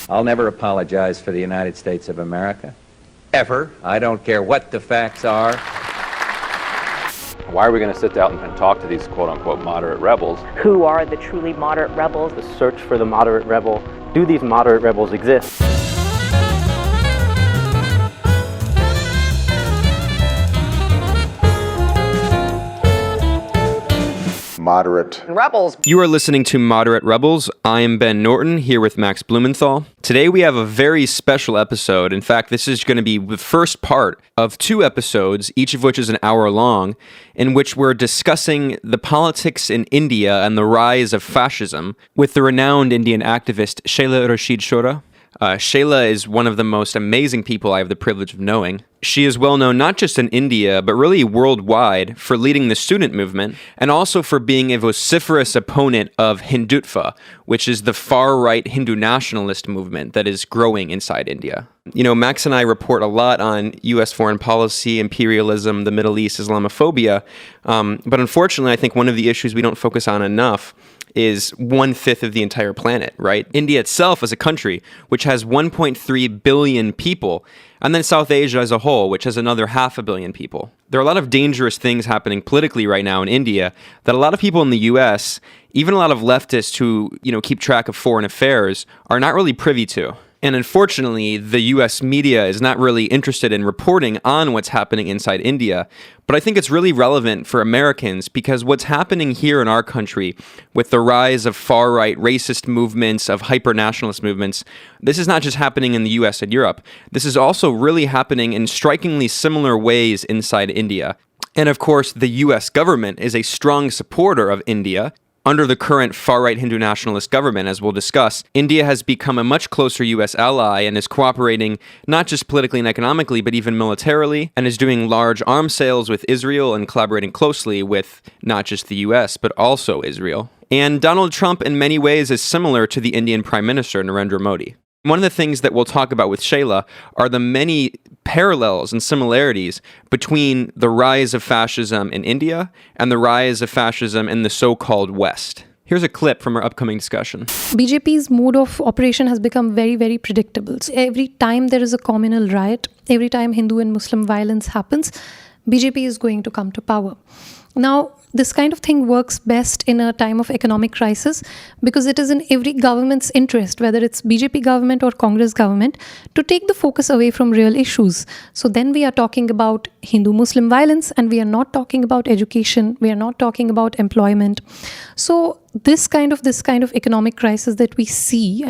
I'll never apologize for the United States of America. Ever. I don't care what the facts are. Why are we going to sit down and talk to these quote-unquote moderate rebels? Who are the truly moderate rebels? The search for the moderate rebel. Do these moderate rebels exist? Moderate rebels. You are listening to Moderate Rebels. I am Ben Norton, here with Max Blumenthal. Today we have a very special episode. In fact, this is going to be the first part of 2 episodes, each of which is an hour long, in which we're discussing the politics in India and the rise of fascism with the renowned Indian activist Shehla Rashid Shora. Shehla is one of the most amazing people I have the privilege of knowing. She is well known not just in India, but really worldwide for leading the student movement and also for being a vociferous opponent of Hindutva, which is the far-right Hindu nationalist movement that is growing inside India. You know, Max and I report a lot on U.S. foreign policy, imperialism, the Middle East, Islamophobia, but unfortunately I think one of the issues we don't focus on enough is 1/5 of the entire planet, right? India itself as a country, which has 1.3 billion people, and then South Asia as a whole, which has another 500 million people. There are a lot of dangerous things happening politically right now in India that a lot of people in the US, even a lot of leftists who, keep track of foreign affairs, are not really privy to. And unfortunately, the US media is not really interested in reporting on what's happening inside India. But I think it's really relevant for Americans because what's happening here in our country with the rise of far-right racist movements, of hyper-nationalist movements, this is not just happening in the US and Europe. This is also really happening in strikingly similar ways inside India. And of course, the US government is a strong supporter of India. Under the current far-right Hindu nationalist government, as we'll discuss, India has become a much closer U.S. ally and is cooperating not just politically and economically, but even militarily, and is doing large arms sales with Israel and collaborating closely with not just the U.S., but also Israel. And Donald Trump, in many ways, is similar to the Indian Prime Minister Narendra Modi. One of the things that we'll talk about with Shehla are the many parallels and similarities between the rise of fascism in India and the rise of fascism in the so-called West. Here's a clip from our upcoming discussion. BJP's mode of operation has become very, very predictable. So every time there is a communal riot, every time Hindu and Muslim violence happens, BJP is going to come to power. Now, this kind of thing works best in a time of economic crisis because it is in every government's interest, whether it's BJP government or Congress government, to take the focus away from real issues. So then we are talking about Hindu-Muslim violence and we are not talking about education, we are not talking about employment. So this kind of economic crisis that we see,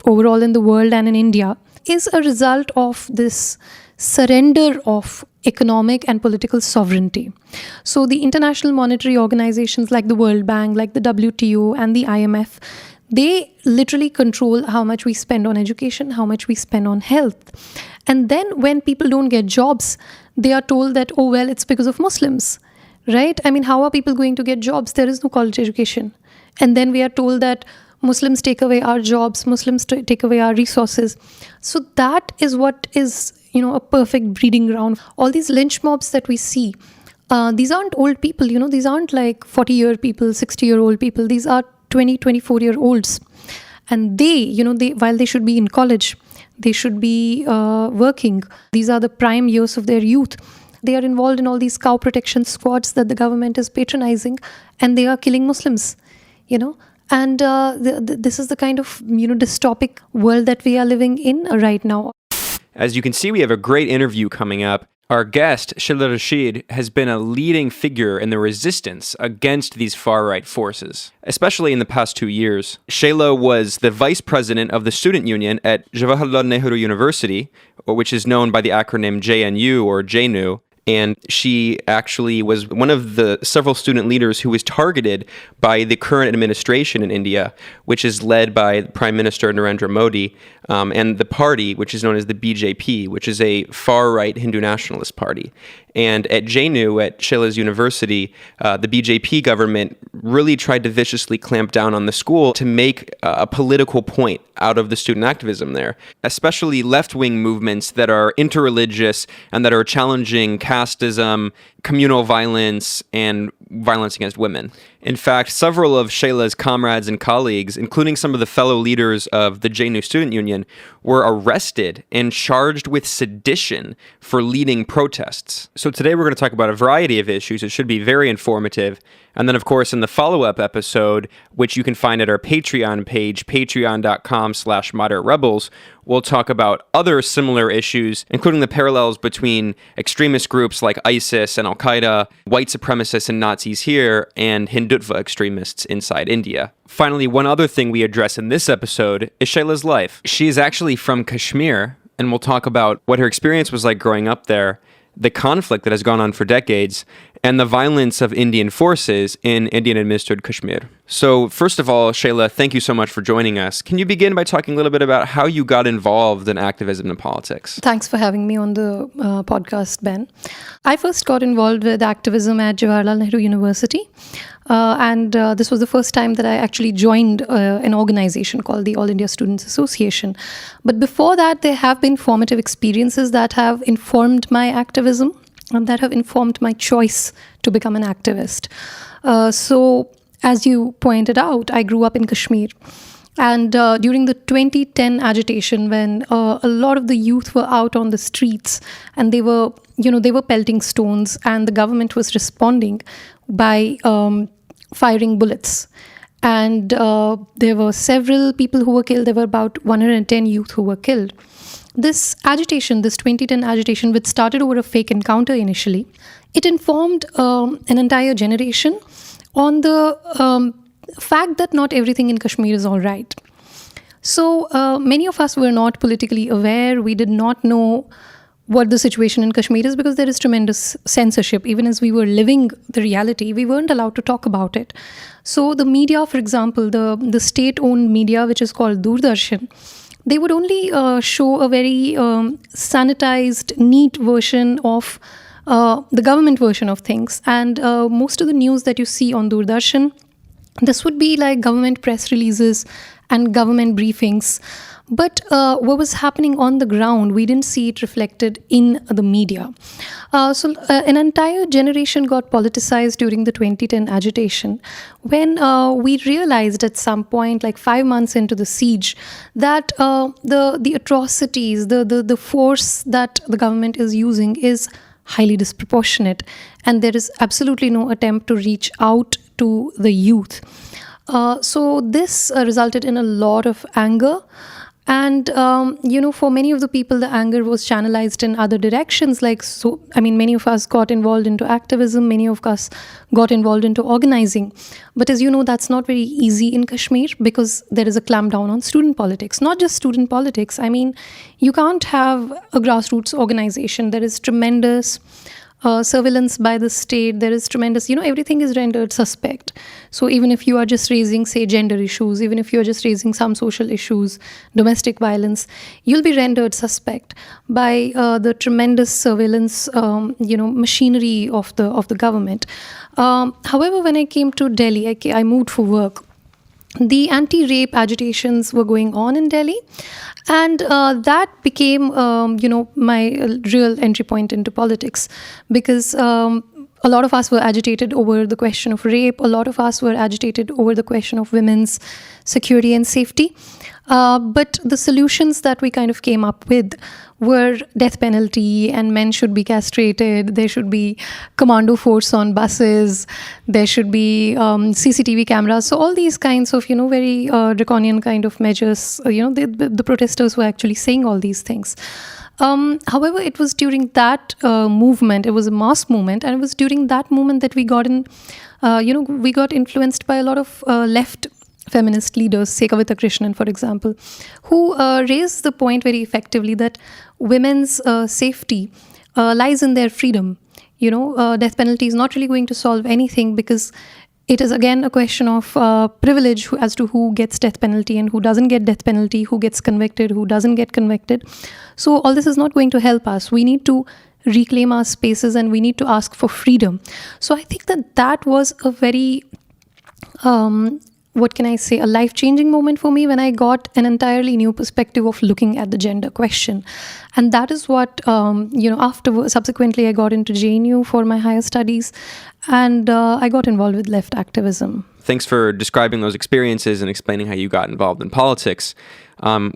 overall in the world and in India, is a result of this surrender of economic and political sovereignty. So the international monetary organizations like the World Bank, like the WTO and the IMF, they literally control how much we spend on education, how much we spend on health. And then when people don't get jobs, they are told that, oh, well, it's because of Muslims, right? How are people going to get jobs? There is no college education. And then we are told that Muslims take away our jobs, Muslims take away our resources. So that is what is a perfect breeding ground. All these lynch mobs that we see, these aren't old people, these aren't like 40-year people, 60-year-old people. These are 20, 24-year-olds. And they, while they should be in college, they should be working. These are the prime years of their youth. They are involved in all these cow protection squads that the government is patronizing, and they are killing Muslims, And this is the kind of, dystopic world that we are living in right now. As you can see, we have a great interview coming up. Our guest, Shehla Rashid, has been a leading figure in the resistance against these far-right forces, especially in the past 2 years. Shehla was the vice president of the student union at Jawaharlal Nehru University, which is known by the acronym JNU or JNU. And she actually was one of the several student leaders who was targeted by the current administration in India, which is led by Prime Minister Narendra Modi, and the party, which is known as the BJP, which is a far-right Hindu nationalist party. And at JNU, at Sheila's university, the BJP government really tried to viciously clamp down on the school to make a political point out of the student activism there, especially left-wing movements that are interreligious and that are challenging casteism, communal violence, and violence against women. In fact, several of Shehla's comrades and colleagues, including some of the fellow leaders of the JNU Student Union, were arrested and charged with sedition for leading protests. So today we're going to talk about a variety of issues. It should be very informative. And then, of course, in the follow-up episode, which you can find at our Patreon page, patreon.com/moderaterebels, we'll talk about other similar issues, including the parallels between extremist groups like ISIS and Al-Qaeda, white supremacists and Nazis here, and Hindutva extremists inside India. Finally, one other thing we address in this episode is Shehla's life. She is actually from Kashmir, and we'll talk about what her experience was like growing up there, the conflict that has gone on for decades, and the violence of Indian forces in Indian-administered Kashmir. So first of all, Shehla, thank you so much for joining us. Can you begin by talking a little bit about how you got involved in activism and politics? Thanks for having me on the podcast, Ben. I first got involved with activism at Jawaharlal Nehru University. And this was the first time that I actually joined an organization called the All India Students Association. But before that, there have been formative experiences that have informed my activism and that have informed my choice to become an activist. So, as you pointed out, I grew up in Kashmir. And during the 2010 agitation, when a lot of the youth were out on the streets and they were pelting stones, and the government was responding by firing bullets. And there were several people who were killed. There were about 110 youth who were killed. This agitation, this 2010 agitation, which started over a fake encounter initially, it informed an entire generation on the fact that not everything in Kashmir is all right. So many of us were not politically aware. We did not know what the situation in Kashmir is because there is tremendous censorship. Even as we were living the reality, we weren't allowed to talk about it. So the media, for example, the state-owned media, which is called Doordarshan, they would only show a very sanitized, neat version of the government version of things. And most of the news that you see on Doordarshan, this would be like government press releases and government briefings. But what was happening on the ground, we didn't see it reflected in the media. So an entire generation got politicized during the 2010 agitation when we realized at some point, like 5 months into the siege, that the atrocities, the force that the government is using is highly disproportionate. And there is absolutely no attempt to reach out to the youth. So this resulted in a lot of anger. And, for many of the people, the anger was channelized in other directions. Many of us got involved into activism. Many of us got involved into organizing. But as you know, that's not very easy in Kashmir because there is a clampdown on student politics. Not just student politics. I mean, you can't have a grassroots organization. There is tremendous surveillance by the state. There is tremendous, everything is rendered suspect. So even if you are just raising, say, gender issues, even if you are just raising some social issues, domestic violence, you'll be rendered suspect by the tremendous surveillance, machinery of the government. However, when I came to Delhi, I moved for work. The anti-rape agitations were going on in Delhi. And that became, my real entry point into politics because a lot of us were agitated over the question of rape. A lot of us were agitated over the question of women's security and safety. But the solutions that we kind of came up with were death penalty and men should be castrated. There should be commando force on buses. There should be CCTV cameras. So all these kinds of, very draconian kind of measures, the protesters were actually saying all these things. However, it was during that movement, it was a mass movement, and it was during that movement that we got influenced by a lot of left feminist leaders, say Kavita Krishnan, for example, who raised the point very effectively that women's safety lies in their freedom. Death penalty is not really going to solve anything because it is again a question of privilege as to who gets death penalty and who doesn't get death penalty, who gets convicted, who doesn't get convicted. So all this is not going to help us. We need to reclaim our spaces and we need to ask for freedom. So I think that was a very what can I say, a life-changing moment for me when I got an entirely new perspective of looking at the gender question. And that is what, subsequently I got into JNU for my higher studies, and I got involved with left activism. Thanks for describing those experiences and explaining how you got involved in politics.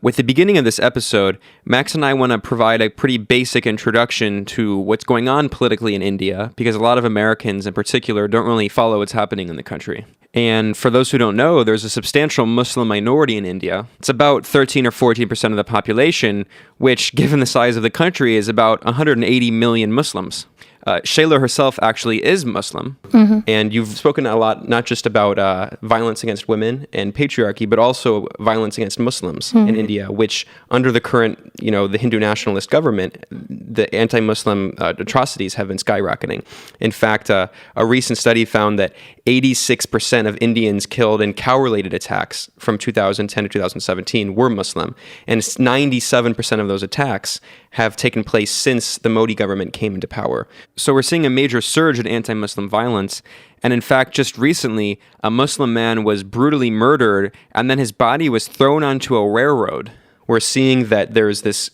With the beginning of this episode, Max and I want to provide a pretty basic introduction to what's going on politically in India, because a lot of Americans in particular don't really follow what's happening in the country. And for those who don't know, there's a substantial Muslim minority in India. It's about 13 or 14% of the population, which, given the size of the country, is about 180 million Muslims. Shehla herself actually is Muslim, and you've spoken a lot not just about violence against women and patriarchy, but also violence against Muslims in India, which under the current, the Hindu nationalist government, the anti-Muslim atrocities have been skyrocketing. In fact, a recent study found that 86% of Indians killed in cow-related attacks from 2010 to 2017 were Muslim, and 97% of those attacks have taken place since the Modi government came into power. So we're seeing a major surge in anti-Muslim violence. And in fact, just recently, a Muslim man was brutally murdered and then his body was thrown onto a railroad. We're seeing that there's this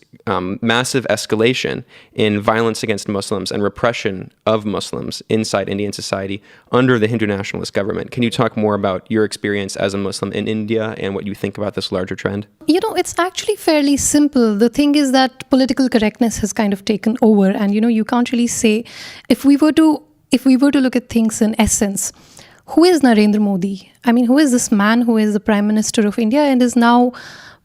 massive escalation in violence against Muslims and repression of Muslims inside Indian society under the Hindu nationalist government. Can you talk more about your experience as a Muslim in India and what you think about this larger trend? It's actually fairly simple. The thing is that political correctness has kind of taken over, and you can't really say, if we were to look at things in essence, who is Narendra Modi? I mean, who is this man who is the Prime Minister of India and is now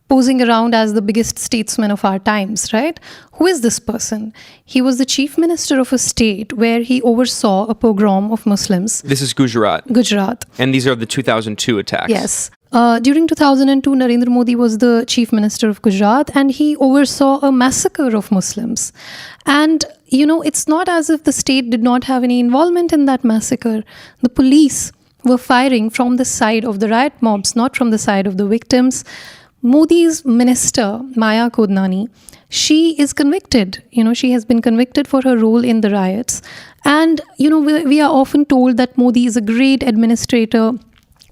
posing around as the biggest statesman of our times, right? Who is this person? He was the chief minister of a state where he oversaw a pogrom of Muslims. This is Gujarat. Gujarat. And these are the 2002 attacks. Yes. During 2002, Narendra Modi was the chief minister of Gujarat, and he oversaw a massacre of Muslims. And, it's not as if the state did not have any involvement in that massacre. The police were firing from the side of the riot mobs, not from the side of the victims. Modi's minister, Maya Kodnani, she is convicted. She has been convicted for her role in the riots. And, we are often told that Modi is a great administrator.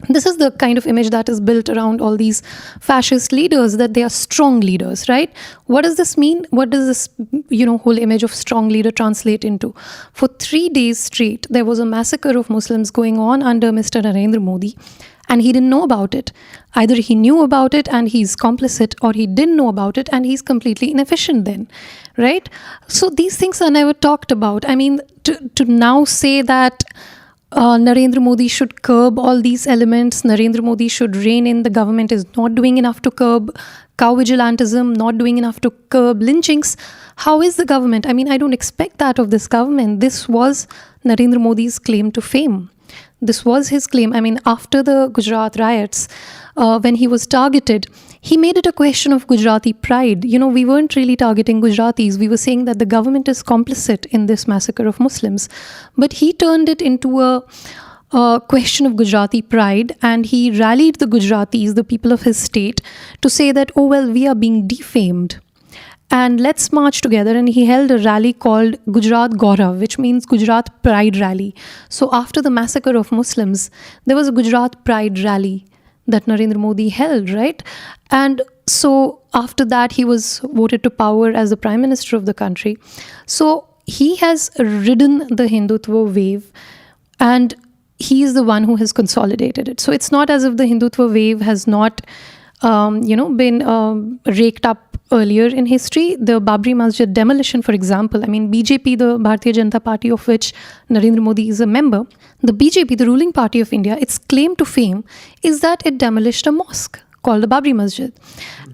This is the kind of image that is built around all these fascist leaders, that they are strong leaders, right? What does this mean? What does this, whole image of strong leader translate into? For 3 days straight, there was a massacre of Muslims going on under Mr. Narendra Modi, and he didn't know about it. Either he knew about it and he's complicit, or he didn't know about it and he's completely inefficient then, right? So these things are never talked about. I mean, to now say that Narendra Modi should curb all these elements, Narendra Modi should rein in, the government is not doing enough to curb cow vigilantism, not doing enough to curb lynchings. How is the government? I mean, I don't expect that of this government. This was Narendra Modi's claim to fame. This was his claim. I mean, after the Gujarat riots, when he was targeted, he made it a question of Gujarati pride. We weren't really targeting Gujaratis. We were saying that the government is complicit in this massacre of Muslims. But he turned it into a question of Gujarati pride, and he rallied the Gujaratis, the people of his state, to say that, oh, well, we are being defamed. And let's march together. And he held a rally called Gujarat Gaurav, which means Gujarat Pride Rally. So after the massacre of Muslims, there was a Gujarat Pride Rally that Narendra Modi held, right? And so after that, he was voted to power as the Prime Minister of the country. So he has ridden the Hindutva wave, and he is the one who has consolidated it. So it's not as if the Hindutva wave has not been raked up earlier in history. The Babri Masjid demolition, for example, I mean, BJP, the Bharatiya Janata Party of which Narendra Modi is a member, the BJP, the ruling party of India, its claim to fame is that it demolished a mosque called the Babri Masjid.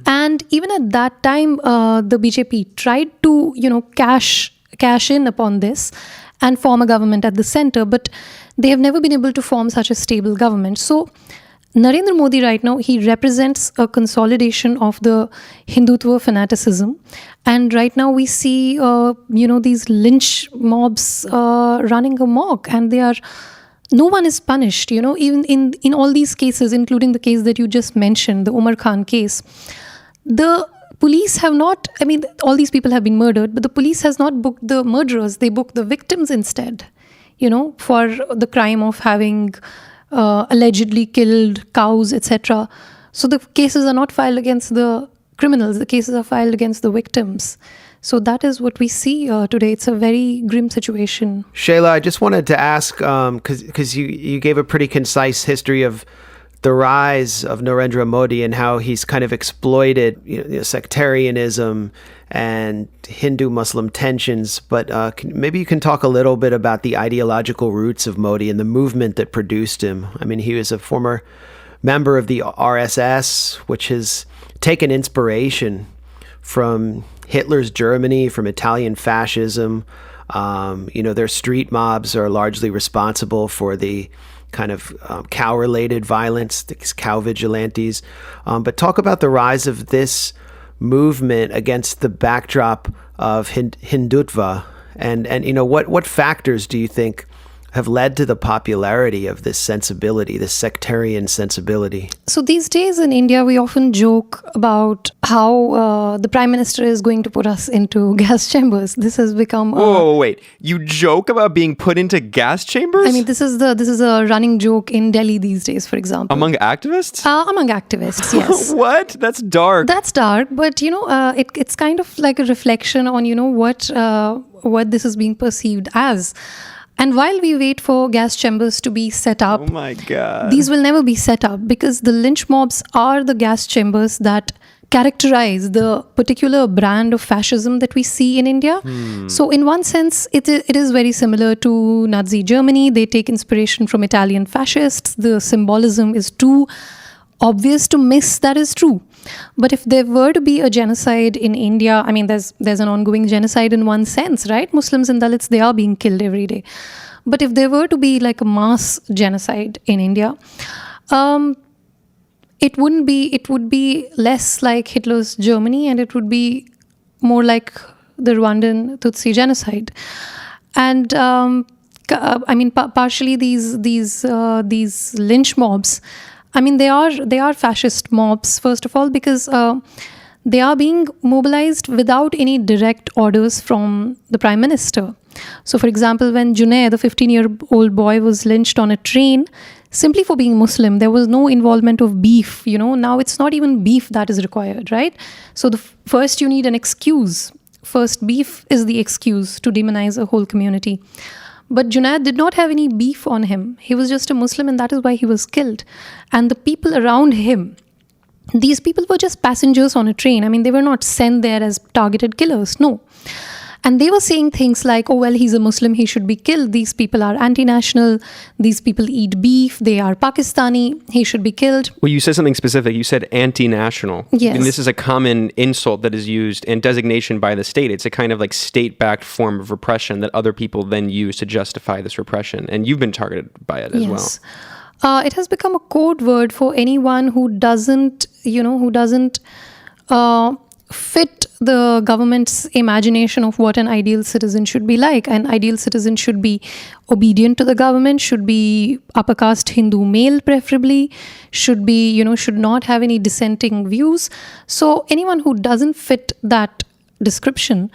And even at that time, the BJP tried to, cash in upon this and form a government at the center, but they have never been able to form such a stable government. So Narendra Modi right now, he represents a consolidation of the Hindutva fanaticism. And right now we see, these lynch mobs running amok, and no one is punished, even in all these cases, including the case that you just mentioned, the Umar Khan case. The police have not, all these people have been murdered, but the police has not booked the murderers. They booked the victims instead, for the crime of having allegedly killed cows, etc. So the cases are not filed against the criminals, the cases are filed against the victims. So that is what we see today. It's a very grim situation. Shehla, I just wanted to ask, because you gave a pretty concise history of the rise of Narendra Modi and how he's kind of exploited sectarianism and Hindu-Muslim tensions. But maybe you can talk a little bit about the ideological roots of Modi and the movement that produced him. I mean, he was a former member of the RSS, which has taken inspiration from Hitler's Germany, from Italian fascism. Their street mobs are largely responsible for the kind of cow-related violence, these cow vigilantes. But talk about the rise of this movement against the backdrop of Hindutva, and what factors do you think have led to the popularity of this sensibility, this sectarian sensibility? So these days in India, we often joke about how the Prime Minister is going to put us into gas chambers. This has become... Whoa, wait. You joke about being put into gas chambers? I mean, this is a running joke in Delhi these days, for example. Among activists? Among activists, yes. What? That's dark. That's dark, but it's kind of like a reflection on what this is being perceived as. And while we wait for gas chambers to be set up, oh my God, these will never be set up, because the lynch mobs are the gas chambers that characterize the particular brand of fascism that we see in India. So in one sense, it is very similar to Nazi Germany. They take inspiration from Italian fascists. The symbolism is too obvious to miss that is true. But if there were to be a genocide in India, I mean, there's an ongoing genocide in one sense, right? Muslims and Dalits, they are being killed every day. But if there were to be like a mass genocide in India, it would be less like Hitler's Germany, and it would be more like the Rwandan Tutsi genocide. And partially these lynch mobs, I mean, they are fascist mobs, first of all, because they are being mobilized without any direct orders from the Prime Minister. So, for example, when Junaid, the 15-year-old boy, was lynched on a train simply for being Muslim, there was no involvement of beef. Now it's not even beef that is required, right? So first you need an excuse. First, beef is the excuse to demonize a whole community. But Junaid did not have any beef on him. He was just a Muslim, and that is why he was killed. And the people around him, these people were just passengers on a train. I mean, they were not sent there as targeted killers, no. And they were saying things like, oh, well, he's a Muslim, he should be killed. These people are anti-national. These people eat beef. They are Pakistani. He should be killed. Well, you said something specific. You said anti-national. Yes. And this is a common insult that is used and designation by the state. It's a kind of like state-backed form of repression that other people then use to justify this repression. And you've been targeted by it as well. It has become a code word for anyone who doesn't fit the government's imagination of what an ideal citizen should be like. An ideal citizen should be obedient to the government, should be upper caste Hindu male preferably, should not have any dissenting views. So anyone who doesn't fit that description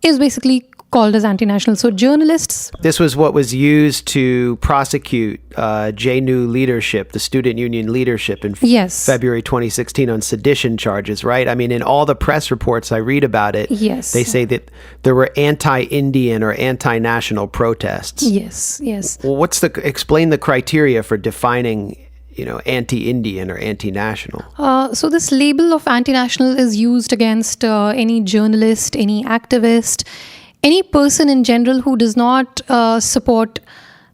is basically called as anti-national. So journalists... This was what was used to prosecute JNU leadership, the student union leadership, in February 2016 on sedition charges, right? I mean, in all the press reports I read about it, they say that there were anti-Indian or anti-national protests. Yes. Well, explain the criteria for defining anti-Indian or anti-national? So this label of anti-national is used against any journalist, any activist, any person in general who does not support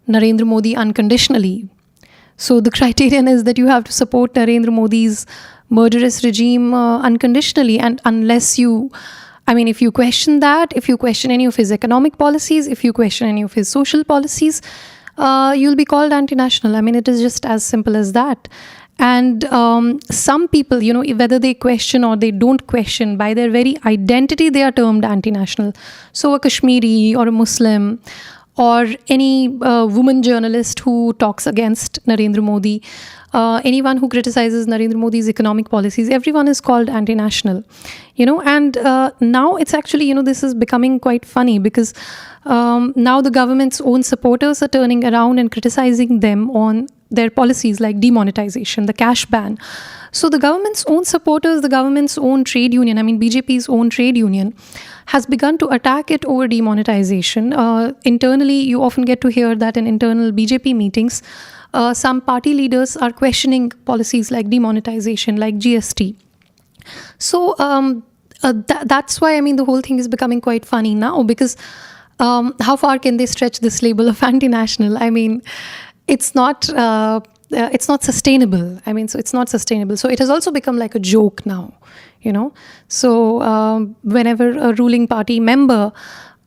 Narendra Modi unconditionally. So the criterion is that you have to support Narendra Modi's murderous regime unconditionally. And unless if you question that, if you question any of his economic policies, if you question any of his social policies, you'll be called anti-national. I mean, it is just as simple as that. And some people, whether they question or they don't question, by their very identity, they are termed anti-national. So a Kashmiri or a Muslim or any woman journalist who talks against Narendra Modi, anyone who criticizes Narendra Modi's economic policies, everyone is called anti-national. And now it's actually, this is becoming quite funny because now the government's own supporters are turning around and criticizing them on their policies like demonetization, the cash ban. So the government's own supporters, the government's own trade union, BJP's own trade union, has begun to attack it over demonetization. Internally, you often get to hear that in internal BJP meetings, some party leaders are questioning policies like demonetization, like GST. So that's why, the whole thing is becoming quite funny now, because how far can they stretch this label of anti-national? It's not sustainable. So it's not sustainable. So it has also become like a joke now, So whenever a ruling party member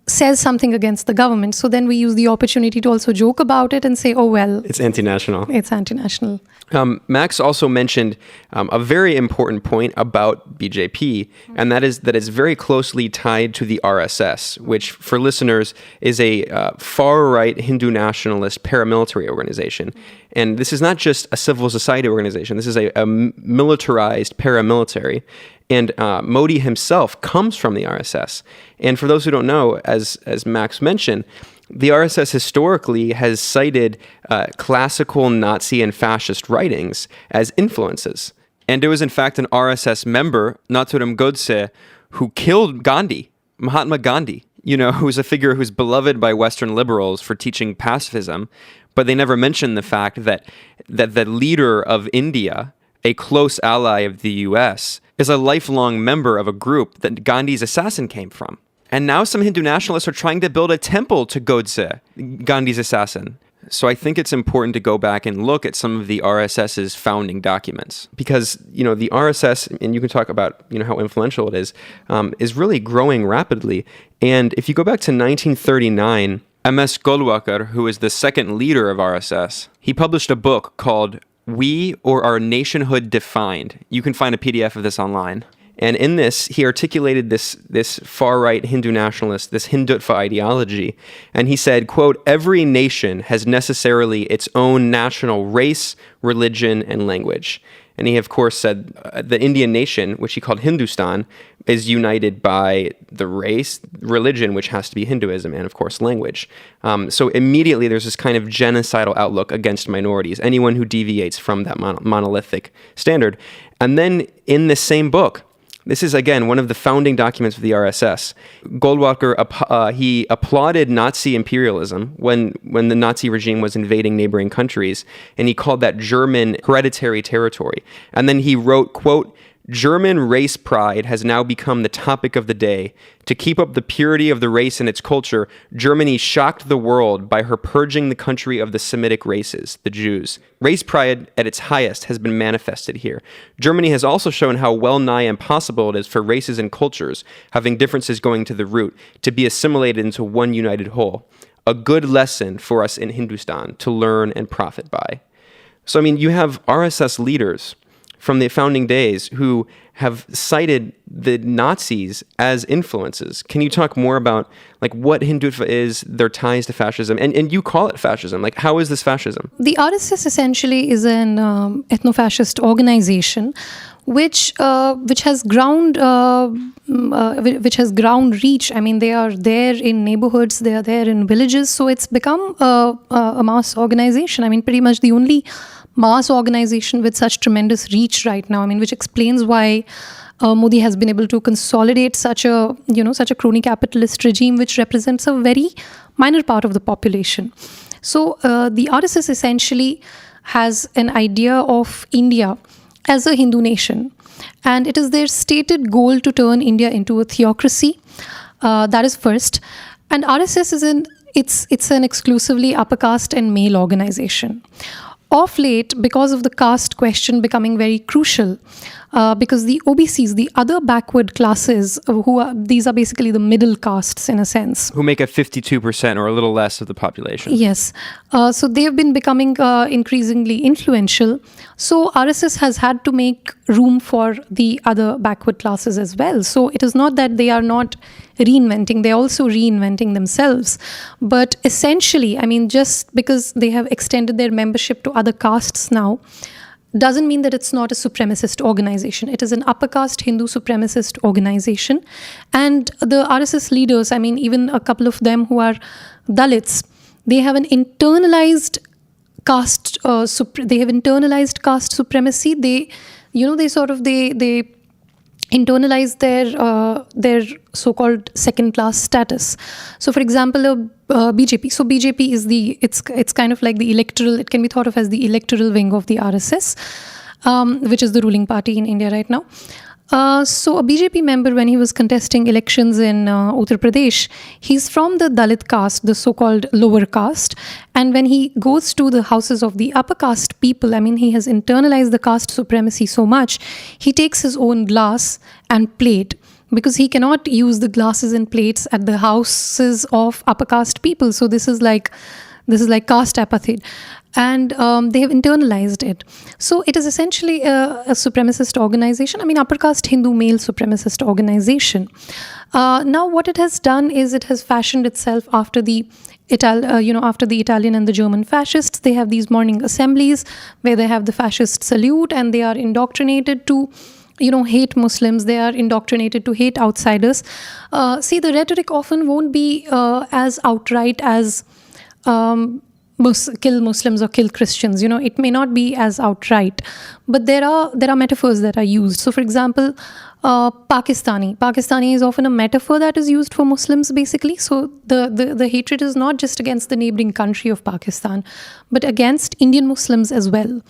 says something against the government, so then we use the opportunity to also joke about it and say, oh, well, it's anti-national. It's anti-national. Max also mentioned a very important point about BJP, and that is that it's very closely tied to the RSS, which for listeners is a far-right Hindu nationalist paramilitary organization. And this is not just a civil society organization. This is a militarized paramilitary. And Modi himself comes from the RSS. And for those who don't know, as Max mentioned, the RSS historically has cited classical Nazi and fascist writings as influences. And there was, in fact, an RSS member, Nathuram Godse, who killed Gandhi, Mahatma Gandhi, who's a figure who's beloved by Western liberals for teaching pacifism. But they never mentioned the fact that the leader of India, a close ally of the US, is a lifelong member of a group that Gandhi's assassin came from. And now some Hindu nationalists are trying to build a temple to Godse, Gandhi's assassin. So I think it's important to go back and look at some of the RSS's founding documents, because, the RSS, and you can talk about, how influential it is really growing rapidly. And if you go back to 1939, M.S. Golwalkar, who is the second leader of RSS, he published a book called We or Our Nationhood Defined. You can find a PDF of this online. And in this, he articulated this far-right Hindu nationalist, this Hindutva ideology. And he said, quote, every nation has necessarily its own national race, religion, and language. And he, of course, said the Indian nation, which he called Hindustan, is united by the race, religion, which has to be Hinduism, and, of course, language. So immediately there's this kind of genocidal outlook against minorities, anyone who deviates from that monolithic standard. And then in this same book, this is, again, one of the founding documents of the RSS. Goldwalker, he applauded Nazi imperialism when the Nazi regime was invading neighboring countries, and he called that German hereditary territory. And then he wrote, quote, German race pride has now become the topic of the day. To keep up the purity of the race and its culture, Germany shocked the world by her purging the country of the Semitic races, the Jews. Race pride at its highest has been manifested here. Germany has also shown how well nigh impossible it is for races and cultures, having differences going to the root, to be assimilated into one united whole. A good lesson for us in Hindustan to learn and profit by. So, you have RSS leaders from the founding days who have cited the Nazis as influences. Can you talk more about what Hindutva is, their ties to fascism, and you call it fascism? How is this fascism? The RSS essentially is an ethno-fascist organization which has ground reach. They are there in neighborhoods, they are there in villages, so it's become a mass organization. Pretty much the only mass organization with such tremendous reach right now, which explains why Modi has been able to consolidate such a crony capitalist regime, which represents a very minor part of the population. So the RSS essentially has an idea of India as a Hindu nation, and it is their stated goal to turn India into a theocracy. That is first. And RSS it's an exclusively upper caste and male organization. Of late, because of the caste question becoming very crucial, because the OBCs, the other backward classes, these are basically the middle castes in a sense. Who make up 52% or a little less of the population. Yes. So they have been becoming increasingly influential. So RSS has had to make room for the other backward classes as well. So it is not that they are not reinventing, they're also reinventing themselves. But essentially, just because they have extended their membership to other castes now, doesn't mean that it's not a supremacist organization. It is an upper caste Hindu supremacist organization. And the RSS leaders, even a couple of them who are Dalits, they have an internalized they have internalized caste supremacy. They internalize their so-called second-class status. So, for example, BJP. So BJP is it's kind of like the electoral. It can be thought of as the electoral wing of the RSS, which is the ruling party in India right now. So a BJP member, when he was contesting elections in Uttar Pradesh, he's from the Dalit caste, the so-called lower caste. And when he goes to the houses of the upper caste people, I mean, he has internalized the caste supremacy so much, he takes his own glass and plate, because he cannot use the glasses and plates at the houses of upper caste people. So this is like caste apathy. And they have internalized it. So it is essentially a supremacist organization. I mean, upper caste Hindu male supremacist organization. Now, what it has done is it has fashioned itself after the Italian and the German fascists. They have these morning assemblies where they have the fascist salute, and they are indoctrinated to hate Muslims. They are indoctrinated to hate outsiders. See, the rhetoric often won't be as outright as kill Muslims or kill Christians. It may not be as outright, but there are metaphors that are used. So, for example, Pakistani is often a metaphor that is used for Muslims, basically. So the hatred is not just against the neighboring country of Pakistan, but against Indian Muslims as well.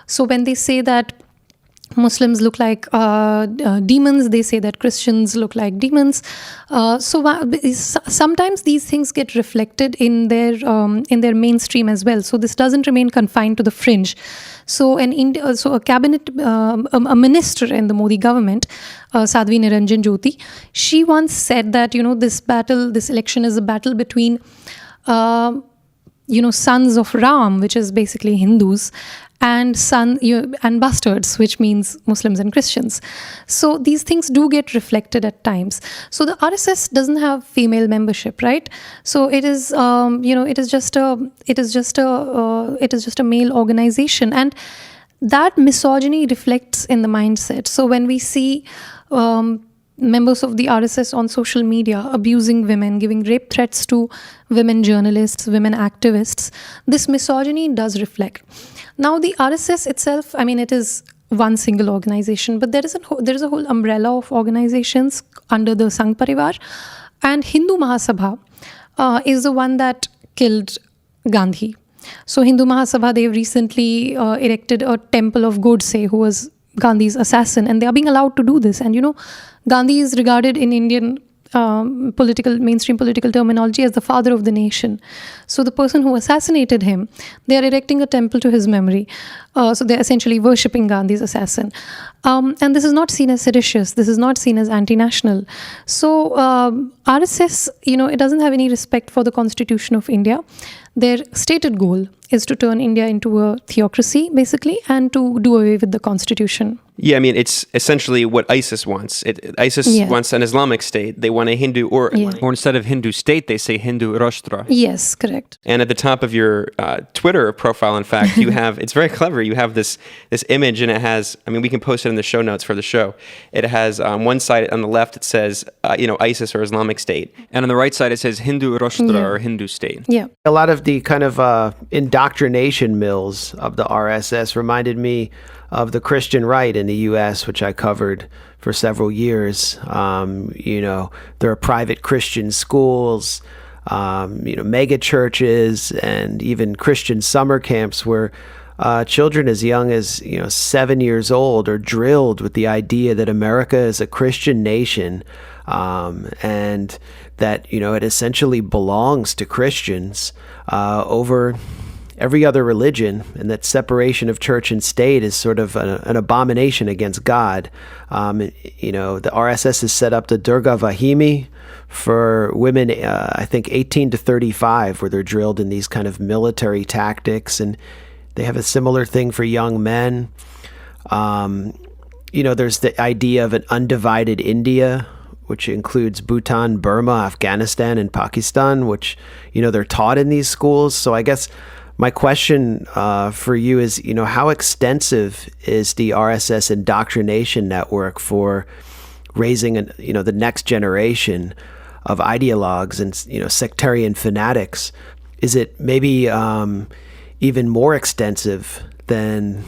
So when they say that Muslims look like demons, they say that Christians look like demons. Sometimes these things get reflected in their mainstream as well. So this doesn't remain confined to the fringe. So a minister in the Modi government, Sadhvi Niranjan Jyoti, she once said that this election is a battle between sons of Ram, which is basically Hindus, and bastards, which means Muslims and Christians. So these things do get reflected at times. So the RSS doesn't have female membership, right? So it is just a male organization, and that misogyny reflects in the mindset. So when we see members of the RSS on social media abusing women, giving rape threats to women journalists, women activists, this misogyny does reflect. Now, the RSS itself, I mean, it is one single organization, but there is a whole umbrella of organizations under the Sangh Parivar, and Hindu Mahasabha is the one that killed Gandhi. So Hindu Mahasabha, they've recently erected a temple of Godse, who was Gandhi's assassin, and they are being allowed to do this. And Gandhi is regarded in Indian mainstream political terminology as the father of the nation. So the person who assassinated him, they are erecting a temple to his memory. So they're essentially worshipping Gandhi's assassin. And this is not seen as seditious. This is not seen as anti-national. So RSS, it doesn't have any respect for the Constitution of India. Their stated goal is to turn India into a theocracy, basically, and to do away with the Constitution. Yeah, I mean, it's essentially what ISIS wants. ISIS wants an Islamic state. They want a Hindu, or instead of Hindu state, they say Hindu Rashtra. Yes, correct. And at the top of your Twitter profile, in fact, you have, it's very clever, you have this image, and it has, I mean, we can post it in the show notes for the show. It has on one side, on the left, it says, ISIS or Islamic State. And on the right side, it says Hindu Rashtra or Hindu state. Yeah. A lot of the kind of indoctrination mills of the RSS reminded me of the Christian right in the U.S., which I covered for several years. There are private Christian schools, mega churches, and even Christian summer camps where children as young as 7 years old are drilled with the idea that America is a Christian nation, and that it essentially belongs to Christians over every other religion, and that separation of church and state is sort of an abomination against God. The RSS has set up the Durga Vahimi for women, I think 18 to 35, where they're drilled in these kind of military tactics, and they have a similar thing for young men. There's the idea of an undivided India, which includes Bhutan, Burma, Afghanistan, and Pakistan, which, they're taught in these schools. So I guess my question for you is, how extensive is the RSS indoctrination network for raising, the next generation of ideologues and, sectarian fanatics? Is it maybe, even more extensive than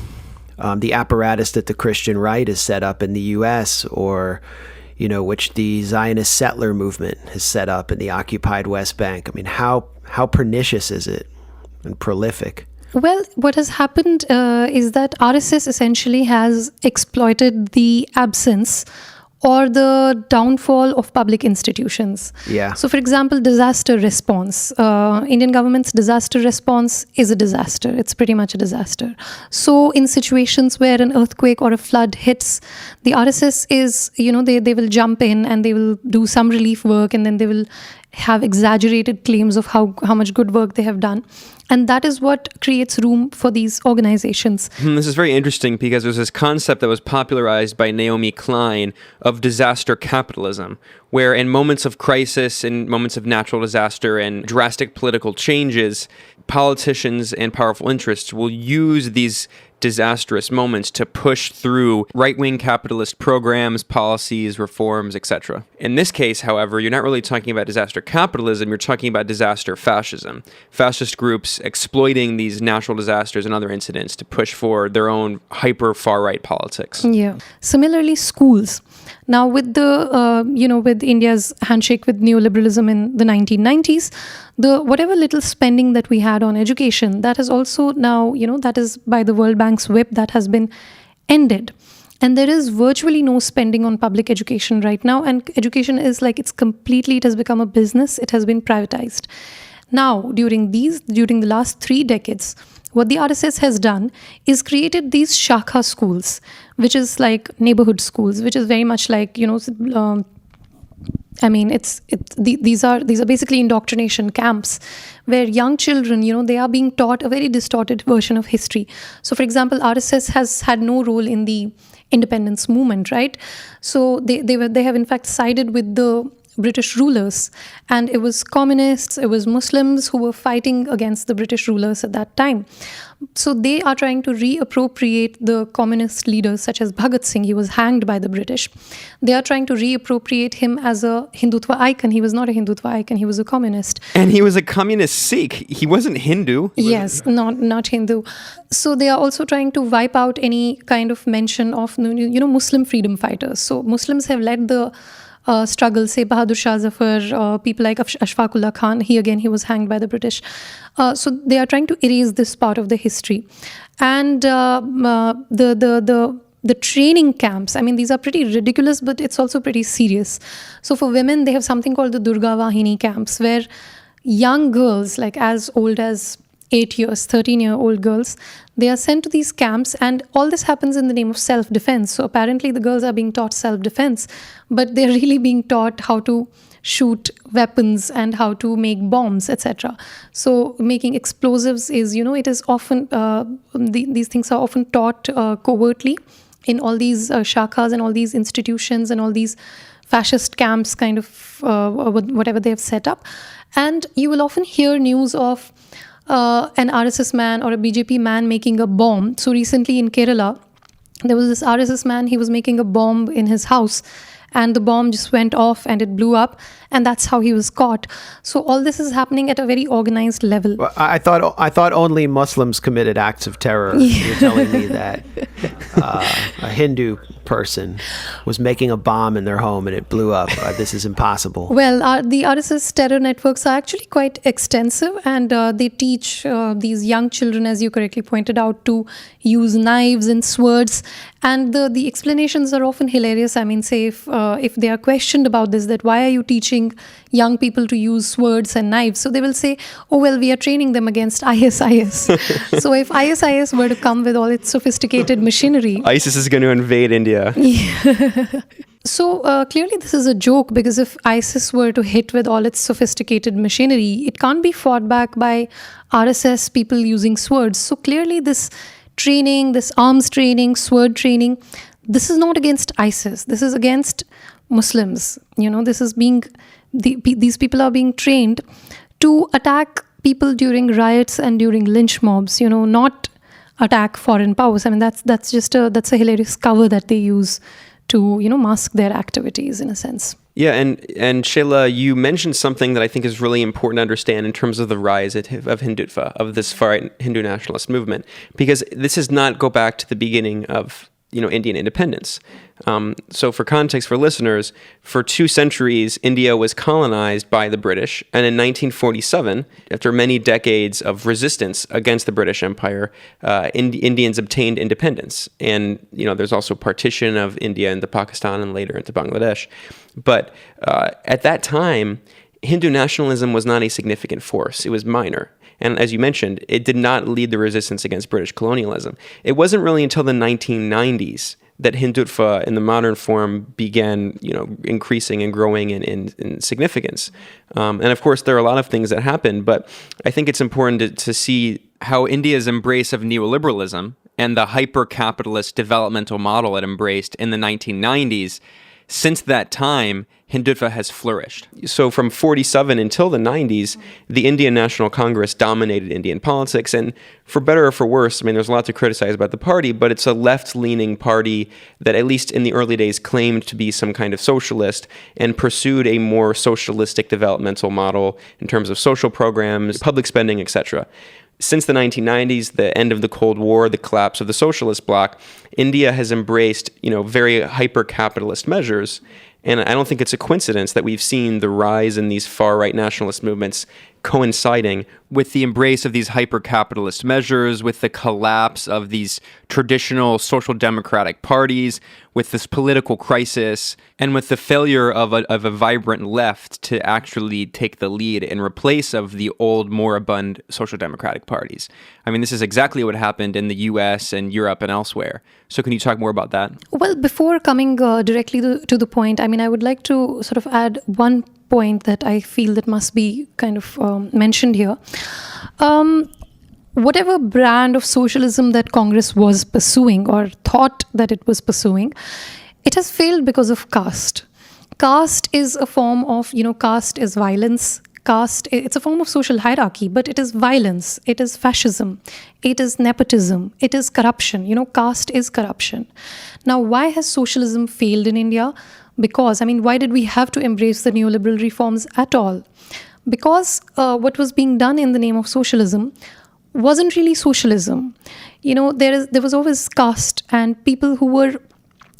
the apparatus that the Christian right has set up in the U.S. or, which the Zionist settler movement has set up in the occupied West Bank. I mean, how pernicious is it and prolific? Well, what has happened is that RSS essentially has exploited the absence or the downfall of public institutions. Yeah. So, for example, disaster response. Indian government's disaster response is a disaster. It's pretty much a disaster. So, in situations where an earthquake or a flood hits, the RSS is, they will jump in and they will do some relief work, and then they will have exaggerated claims of how much good work they have done. And that is what creates room for these organizations. This is very interesting because there's this concept that was popularized by Naomi Klein of disaster capitalism, where in moments of crisis, in moments of natural disaster and drastic political changes, politicians and powerful interests will use these disastrous moments to push through right-wing capitalist programs, policies, reforms, etc. In this case, however, you're not really talking about disaster capitalism, you're talking about disaster fascism. Fascist groups exploiting these natural disasters and other incidents to push for their own hyper-far-right politics. Yeah. Similarly, schools. Now, with with India's handshake with neoliberalism in the 1990s, whatever little spending that we had on education, that is also now, that is by the World Bank's whip, that has been ended. And there is virtually no spending on public education right now. And education is it has become a business. It has been privatized. Now, during the last 3 decades, what the RSS has done is created these Shakha schools, which is like neighborhood schools, which is very much like, these are basically indoctrination camps where young children, they are being taught a very distorted version of history. So, for example, RSS has had no role in the independence movement, right? So they have in fact sided with the British rulers, and it was communists, it was Muslims who were fighting against the British rulers at that time. So they are trying to reappropriate the communist leaders such as Bhagat Singh. He was hanged by the British. They are trying to reappropriate him as a Hindutva icon. He was not a Hindutva icon, he was a communist. And he was a communist Sikh. He wasn't Hindu. Yes, not Hindu. So they are also trying to wipe out any kind of mention of Muslim freedom fighters. So Muslims have led the struggle, say Bahadur Shah Zafar, people like Ashfaqullah Khan, he was hanged by the British. So they are trying to erase this part of the history. And the training camps, these are pretty ridiculous, but it's also pretty serious. So for women, they have something called the Durga Vahini camps, where young girls, like as old as 8 years, 13-year-old girls, they are sent to these camps, and all this happens in the name of self-defense. So apparently the girls are being taught self-defense, but they're really being taught how to shoot weapons and how to make bombs, etc. So making explosives is, it is often, these things are often taught covertly in all these shakhas and all these institutions and all these fascist camps, kind of whatever they have set up. And you will often hear news of an RSS man or a BJP man making a bomb. So recently in Kerala, there was this RSS man, he was making a bomb in his house, and the bomb just went off and it blew up, and that's how he was caught. So all this is happening at a very organized level. Well, I thought only Muslims committed acts of terror. Yeah. You're telling me that a Hindu person was making a bomb in their home and it blew up. This is impossible. Well, the RSS terror networks are actually quite extensive, and they teach these young children, as you correctly pointed out, to use knives and swords. And the explanations are often hilarious. Say if they are questioned about this, that why are you teaching young people to use swords and knives? So they will say, oh, well, we are training them against ISIS. So if ISIS were to come with all its sophisticated machinery, ISIS is going to invade India. Yeah. So clearly this is a joke, because if ISIS were to hit with all its sophisticated machinery, it can't be fought back by RSS people using swords. So clearly this training, this arms training, sword training, this is not against ISIS. This is against Muslims. This is these people are being trained to attack people during riots and during lynch mobs, not attack foreign powers. that's a hilarious cover that they use to, mask their activities in a sense. Yeah, and Shehla, you mentioned something that I think is really important to understand in terms of the rise of Hindutva, of this far-right Hindu nationalist movement, because this does not go back to the beginning of Indian independence. So for context for listeners, for 2 centuries, India was colonized by the British. And in 1947, after many decades of resistance against the British Empire, Indians obtained independence. And, there's also partition of India into Pakistan and later into Bangladesh. But at that time, Hindu nationalism was not a significant force. It was minor. And as you mentioned, it did not lead the resistance against British colonialism. It wasn't really until the 1990s that Hindutva in the modern form began, increasing and growing in significance. And of course, there are a lot of things that happened, but I think it's important to see how India's embrace of neoliberalism and the hyper-capitalist developmental model it embraced in the 1990s, since that time, Hindutva has flourished. So from 47 until the 90s, the Indian National Congress dominated Indian politics. And for better or for worse, there's a lot to criticize about the party, but it's a left-leaning party that at least in the early days claimed to be some kind of socialist and pursued a more socialistic developmental model in terms of social programs, public spending, etc. Since the 1990s, the end of the Cold War, the collapse of the socialist bloc, India has embraced, very hyper-capitalist measures. And I don't think it's a coincidence that we've seen the rise in these far-right nationalist movements coinciding with the embrace of these hyper-capitalist measures, with the collapse of these traditional social democratic parties, with this political crisis, and with the failure of a vibrant left to actually take the lead in replace of the old moribund social democratic parties. This is exactly what happened in the US and Europe and elsewhere. So can you talk more about that? Well, before coming directly to the point, I would like to sort of add one point that I feel that must be kind of mentioned here. Whatever brand of socialism that Congress was pursuing or thought that it was pursuing, it has failed because of caste. Caste is a form of, caste is violence. Caste, it's a form of social hierarchy, but it is violence, it is fascism, it is nepotism, it is corruption. Caste is corruption. Now, why has socialism failed in India? Because, why did we have to embrace the neoliberal reforms at all? Because what was being done in the name of socialism wasn't really socialism. There was always caste and people who were,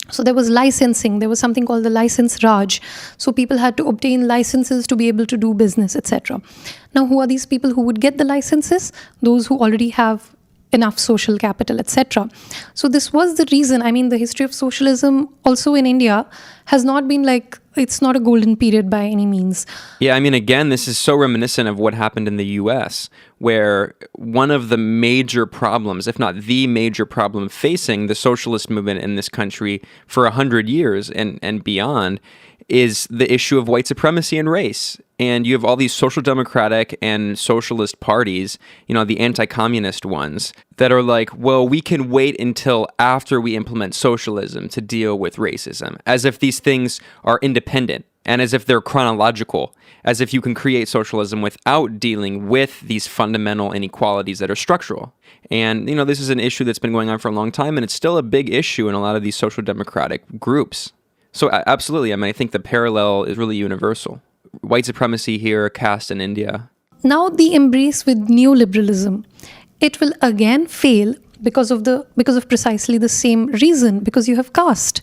so there was licensing, there was something called the license Raj. So people had to obtain licenses to be able to do business, etc. Now, who are these people who would get the licenses? Those who already have enough social capital, etc. So this was the reason. The history of socialism also in India has not been it's not a golden period by any means. Yeah, again, this is so reminiscent of what happened in the US, where one of the major problems, if not the major problem facing the socialist movement in this country for 100 years and beyond is the issue of white supremacy and race. And you have all these social democratic and socialist parties, the anti-communist ones, that are like, well, we can wait until after we implement socialism to deal with racism, as if these things are independent and as if they're chronological, as if you can create socialism without dealing with these fundamental inequalities that are structural. And, this is an issue that's been going on for a long time, and it's still a big issue in a lot of these social democratic groups. So absolutely, I think the parallel is really universal. White supremacy here, caste in India. Now the embrace with neoliberalism, it will again fail because of precisely the same reason, because you have caste.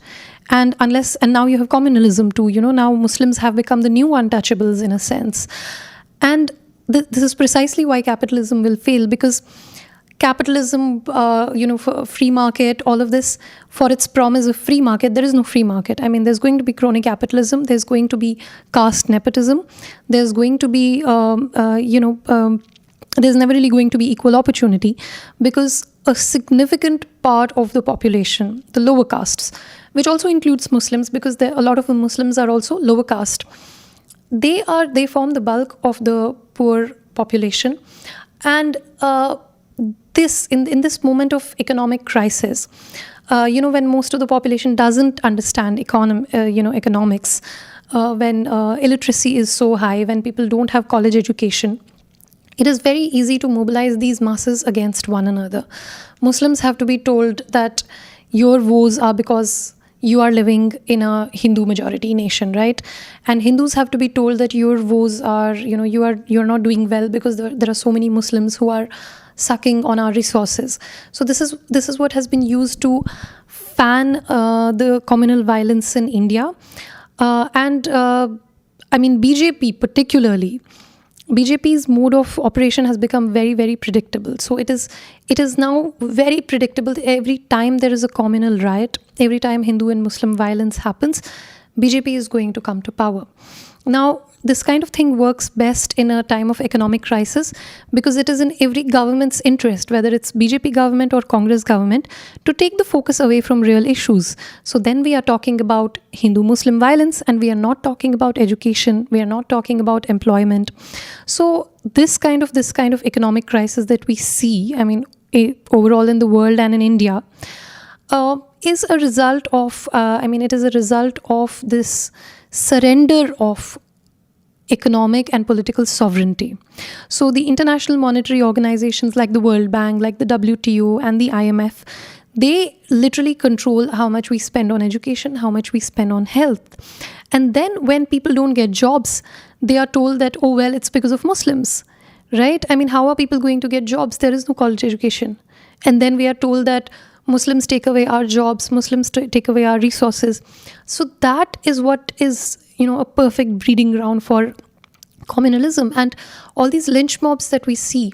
And now you have communalism too. Now Muslims have become the new untouchables in a sense. And this is precisely why capitalism will fail, because capitalism, for free market, all of this, for its promise of free market, there is no free market. There's going to be crony capitalism, there's going to be caste nepotism, there's going to be, there's never really going to be equal opportunity, because a significant part of the population, the lower castes, which also includes Muslims, because a lot of the Muslims are also lower caste, they form the bulk of the poor population. And in this moment of economic crisis, when most of the population doesn't understand economics, when illiteracy is so high, when people don't have college education, it is very easy to mobilize these masses against one another. Muslims have to be told that your woes are because you are living in a Hindu majority nation, right? And Hindus have to be told that your woes are, you're not doing well because there are so many Muslims who are sucking on our resources. So this is what has been used to fan the communal violence in India. BJP particularly, BJP's mode of operation has become very, very predictable. So it is now very predictable. Every time there is a communal riot, every time Hindu and Muslim violence happens, BJP is going to come to power. Now, this kind of thing works best in a time of economic crisis because it is in every government's interest, whether it's BJP government or Congress government, to take the focus away from real issues. So then we are talking about Hindu-Muslim violence and we are not talking about education. We are not talking about employment. So this kind of economic crisis that we see, overall in the world and in India, is a result of, it is a result of this surrender of economic and political sovereignty. So the international monetary organizations like the World Bank, like the WTO and the IMF, they literally control how much we spend on education, how much we spend on health. And then when people don't get jobs, they are told that, oh, well, it's because of Muslims, right? How are people going to get jobs? There is no college education. And then we are told that Muslims take away our jobs, Muslims take away our resources. So that is what is, a perfect breeding ground for communalism. And all these lynch mobs that we see,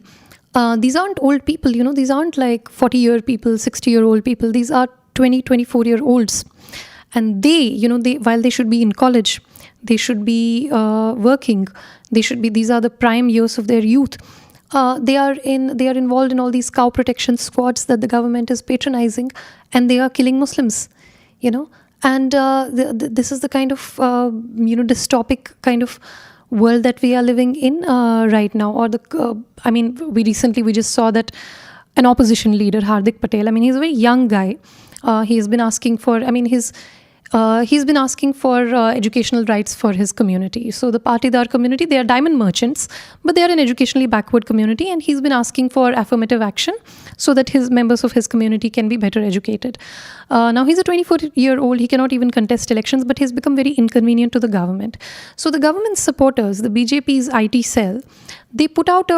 these aren't old people, these aren't like 40-year people, 60-year-old people. These are 20, 24-year-olds. And they, while they should be in college, they should be working, these are the prime years of their youth. They are involved in all these cow protection squads that the government is patronizing, and they are killing Muslims, And this is the kind of dystopic kind of world that we are living in right now. Or we just saw that an opposition leader, Hardik Patel. He's a very young guy. He has been asking for. He's been asking for educational rights for his community. So the Patidar community, they are diamond merchants, but they are an educationally backward community, and he's been asking for affirmative action so that his members of his community can be better educated. Now he's a 24-year-old, he cannot even contest elections, but he's become very inconvenient to the government. So the government supporters, the BJP's IT cell, they put out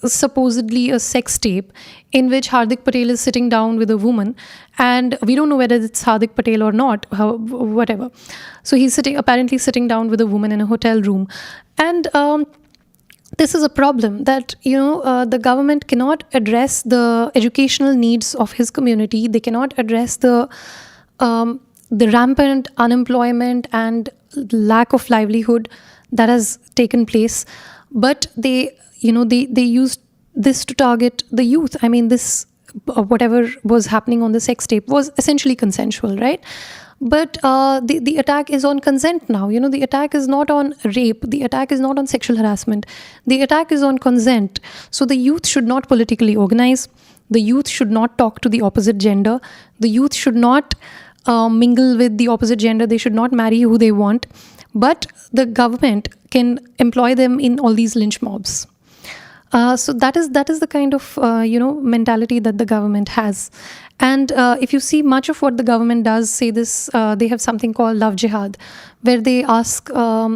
supposedly a sex tape in which Hardik Patel is sitting down with a woman, and we don't know whether it's Hardik Patel or not, whatever. So he's apparently sitting down with a woman in a hotel room. And this is a problem that, the government cannot address the educational needs of his community. They cannot address the rampant unemployment and lack of livelihood that has taken place. But they used this to target the youth. This whatever was happening on the sex tape was essentially consensual, right? But the attack is on consent now. The attack is not on rape. The attack is not on sexual harassment. The attack is on consent. So the youth should not politically organize. The youth should not talk to the opposite gender. The youth should not mingle with the opposite gender. They should not marry who they want. But the government can employ them in all these lynch mobs. So that is the kind of mentality that the government has. And if you see much of what the government does, say this, they have something called love jihad, where they ask where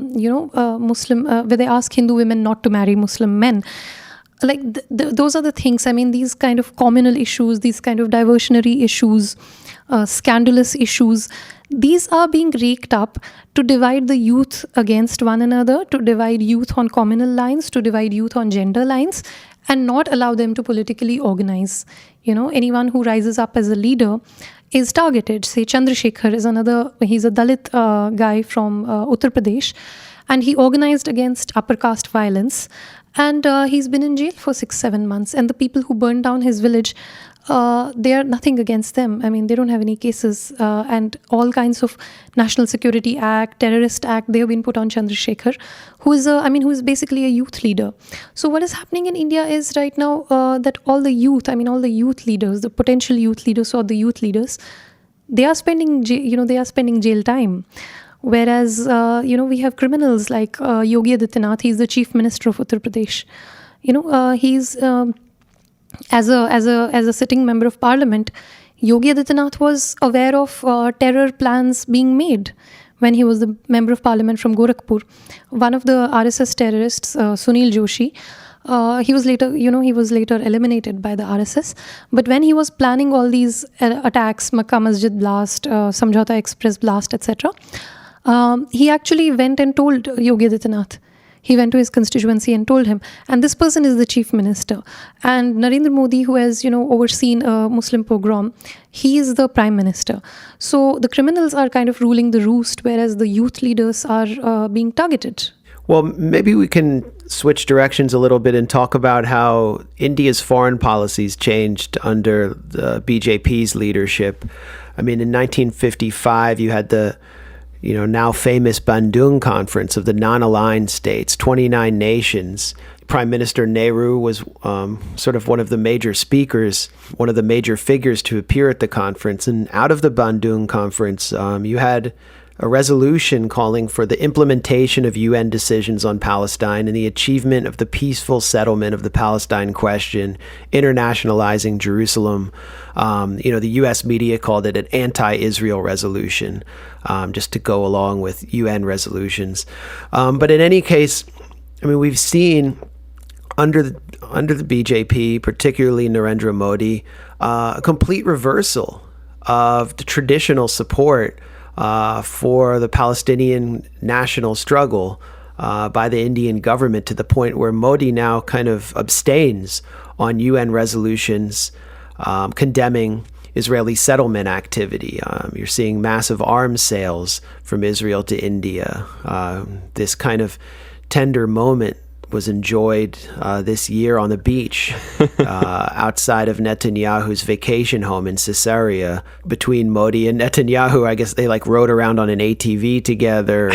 they ask Hindu women not to marry Muslim men. Like those are the things. These kind of communal issues, these kind of diversionary issues, scandalous issues, these are being raked up to divide the youth against one another, to divide youth on communal lines, to divide youth on gender lines, and not allow them to politically organize. Anyone who rises up as a leader is targeted. Say Chandrasekhar is he's a Dalit guy from Uttar Pradesh, and he organized against upper caste violence, and he's been in jail for 6-7 months. And the people who burned down his village, they are nothing against them. They don't have any cases, and all kinds of National Security Act, Terrorist Act, they have been put on Chandrasekhar, who is basically a youth leader. So what is happening in India is right now that all the youth leaders, the potential youth leaders or the youth leaders, they are spending jail time. Whereas, we have criminals like Yogi Adityanath. He's the chief minister of Uttar Pradesh. He's as a sitting member of parliament, Yogi Adityanath was aware of terror plans being made when he was the member of parliament from Gorakhpur. One of the RSS terrorists, Sunil Joshi, he was later eliminated by the RSS. But when he was planning all these attacks, Makkah Masjid blast, Samjhauta Express blast, etc., he actually went and told Yogi Adityanath. He went to his constituency and told him. And this person is the chief minister. And Narendra Modi, who has, overseen a Muslim pogrom, he is the prime minister. So the criminals are kind of ruling the roost, whereas the youth leaders are being targeted. Well, maybe we can switch directions a little bit and talk about how India's foreign policies changed under the BJP's leadership. I mean, in 1955, you had the now famous Bandung Conference of the non-aligned states, 29 nations. Prime Minister Nehru was sort of one of the major speakers, one of the major figures to appear at the conference. And out of the Bandung Conference, you had a resolution calling for the implementation of UN decisions on Palestine and the achievement of the peaceful settlement of the Palestine question, internationalizing Jerusalem. The U.S. media called it an anti-Israel resolution, just to go along with UN resolutions. But in any case, I mean, we've seen under the BJP, particularly Narendra Modi, a complete reversal of the traditional support for the Palestinian national struggle by the Indian government, to the point where Modi now kind of abstains on UN resolutions condemning Israeli settlement activity. You're seeing massive arms sales from Israel to India. This kind of tender moment was enjoyed this year on the beach outside of Netanyahu's vacation home in Caesarea. Between Modi and Netanyahu, I guess they rode around on an ATV together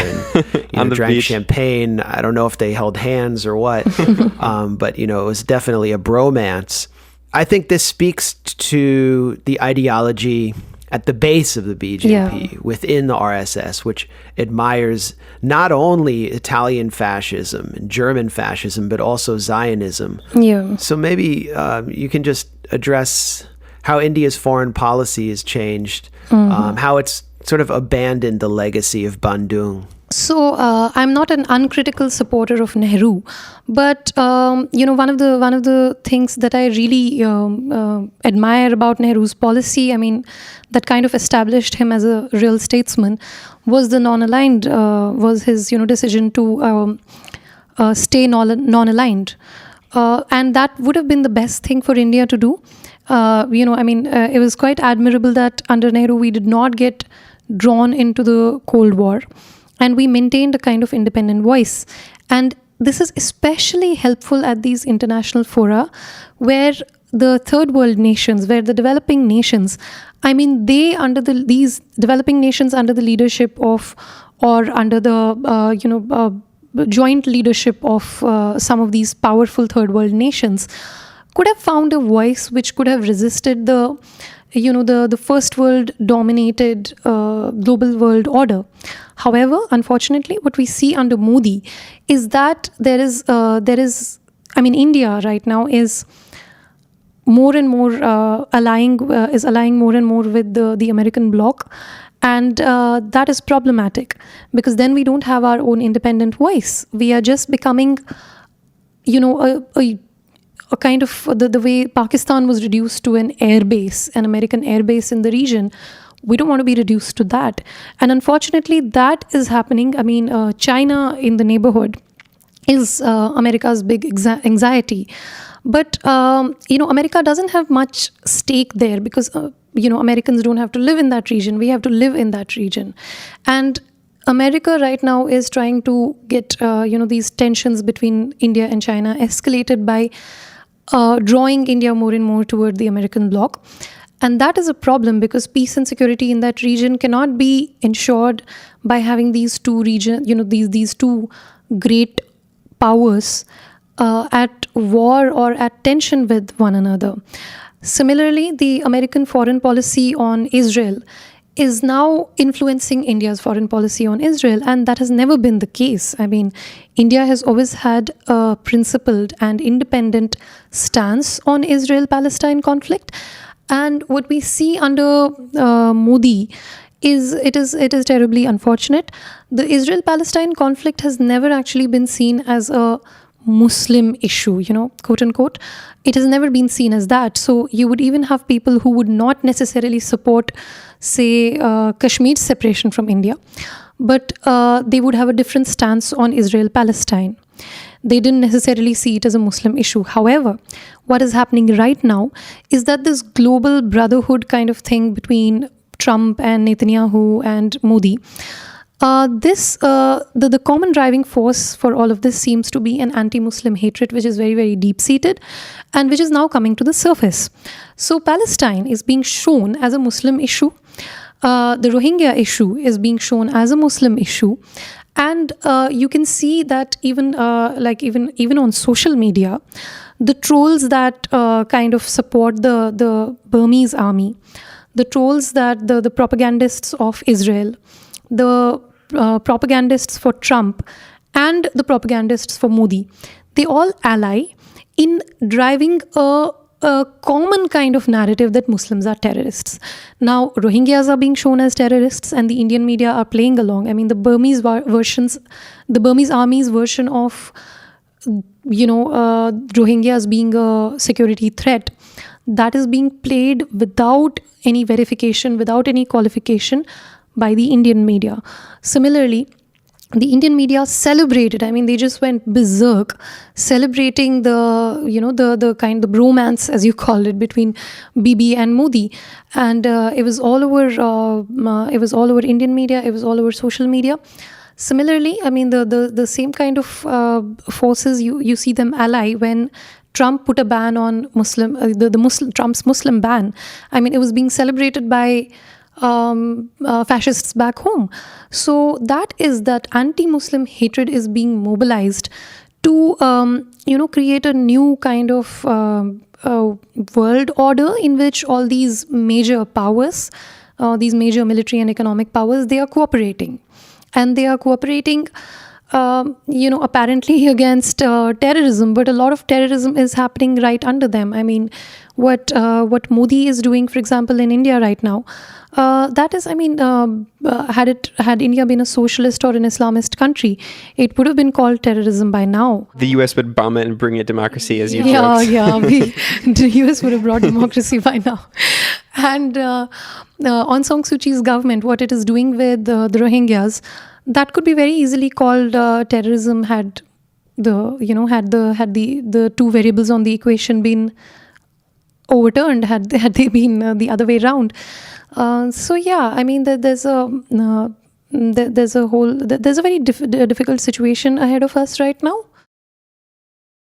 and drank beach. Champagne. I don't know if they held hands or what, but it was definitely a bromance. I think this speaks to the ideology at the base of the BJP, within the RSS, which admires not only Italian fascism and German fascism, but also Zionism. Yeah. So maybe you can just address how India's foreign policy has changed, how it's sort of abandoned the legacy of Bandung. So I'm not an uncritical supporter of Nehru, but one of the things that I really admire about Nehru's policy, I mean, that kind of established him as a real statesman, was the non-aligned, was his decision to stay non-aligned, and that would have been the best thing for India to do. It was quite admirable that under Nehru we did not get drawn into the Cold War. And we maintained a kind of independent voice. And this is especially helpful at these international fora where the third world nations, where the developing nations, I mean, these developing nations under the leadership of, or under the, joint leadership of some of these powerful third world nations, could have found a voice which could have resisted the first world dominated global world order. However, unfortunately, what we see under Modi is that India right now is more and more allying more and more with the American bloc, and that is problematic, because then we don't have our own independent voice. We are just becoming, a kind of the way Pakistan was reduced to an airbase, an American airbase in the region. We don't want to be reduced to that. And unfortunately, that is happening. I mean, China in the neighborhood is America's big anxiety. But, America doesn't have much stake there because, Americans don't have to live in that region. We have to live in that region. And America right now is trying to get, these tensions between India and China escalated by drawing India more and more toward the American bloc. And that is a problem, because peace and security in that region cannot be ensured by having these two these two great powers at war or at tension with one another. Similarly, the American foreign policy on Israel is now influencing India's foreign policy on Israel, and that has never been the case. I mean, India has always had a principled and independent stance on Israel-Palestine conflict. And what we see under Modi is terribly unfortunate. The Israel-Palestine conflict has never actually been seen as a Muslim issue, quote unquote. It has never been seen as that. So you would even have people who would not necessarily support, say, Kashmir's separation from India, but they would have a different stance on Israel-Palestine. They didn't necessarily see it as a Muslim issue. However, what is happening right now is that this global brotherhood kind of thing between Trump and Netanyahu and Modi, the common driving force for all of this seems to be an anti-Muslim hatred, which is very, very deep-seated and which is now coming to the surface. So Palestine is being shown as a Muslim issue. The Rohingya issue is being shown as a Muslim issue. And you can see that even on social media, the trolls that kind of support the Burmese army, the trolls that the propagandists of Israel, the propagandists for Trump, and the propagandists for Modi, they all ally in driving a common kind of narrative that Muslims are terrorists. Now, Rohingyas are being shown as terrorists, and the Indian media are playing along. I mean, the Burmese army's version of, Rohingyas being a security threat, that is being played without any verification, without any qualification by the Indian media. Similarly, the Indian media celebrated, they just went berserk, celebrating the bromance, as you call it, between Bibi and Modi. And it was all over Indian media, it was all over social media. Similarly, the same kind of forces, you see them ally when Trump put a ban on Trump's Muslim ban. It was being celebrated by fascists back home. So that anti-Muslim hatred is being mobilized to create a new kind of world order in which all these major powers, these major military and economic powers, they are cooperating, and they are cooperating apparently against terrorism, but a lot of terrorism is happening right under them. What Modi is doing, for example, in India right now, that is, had India been a socialist or an Islamist country, it would have been called terrorism by now. The U.S. would bomb it and bring it democracy, as you joked. Yeah, the U.S. would have brought democracy by now. And Aung San Suu Kyi's government, what it is doing with the Rohingyas, that could be very easily called terrorism had the two variables on the equation been overturned, had they been the other way around. There's a very difficult situation ahead of us right now.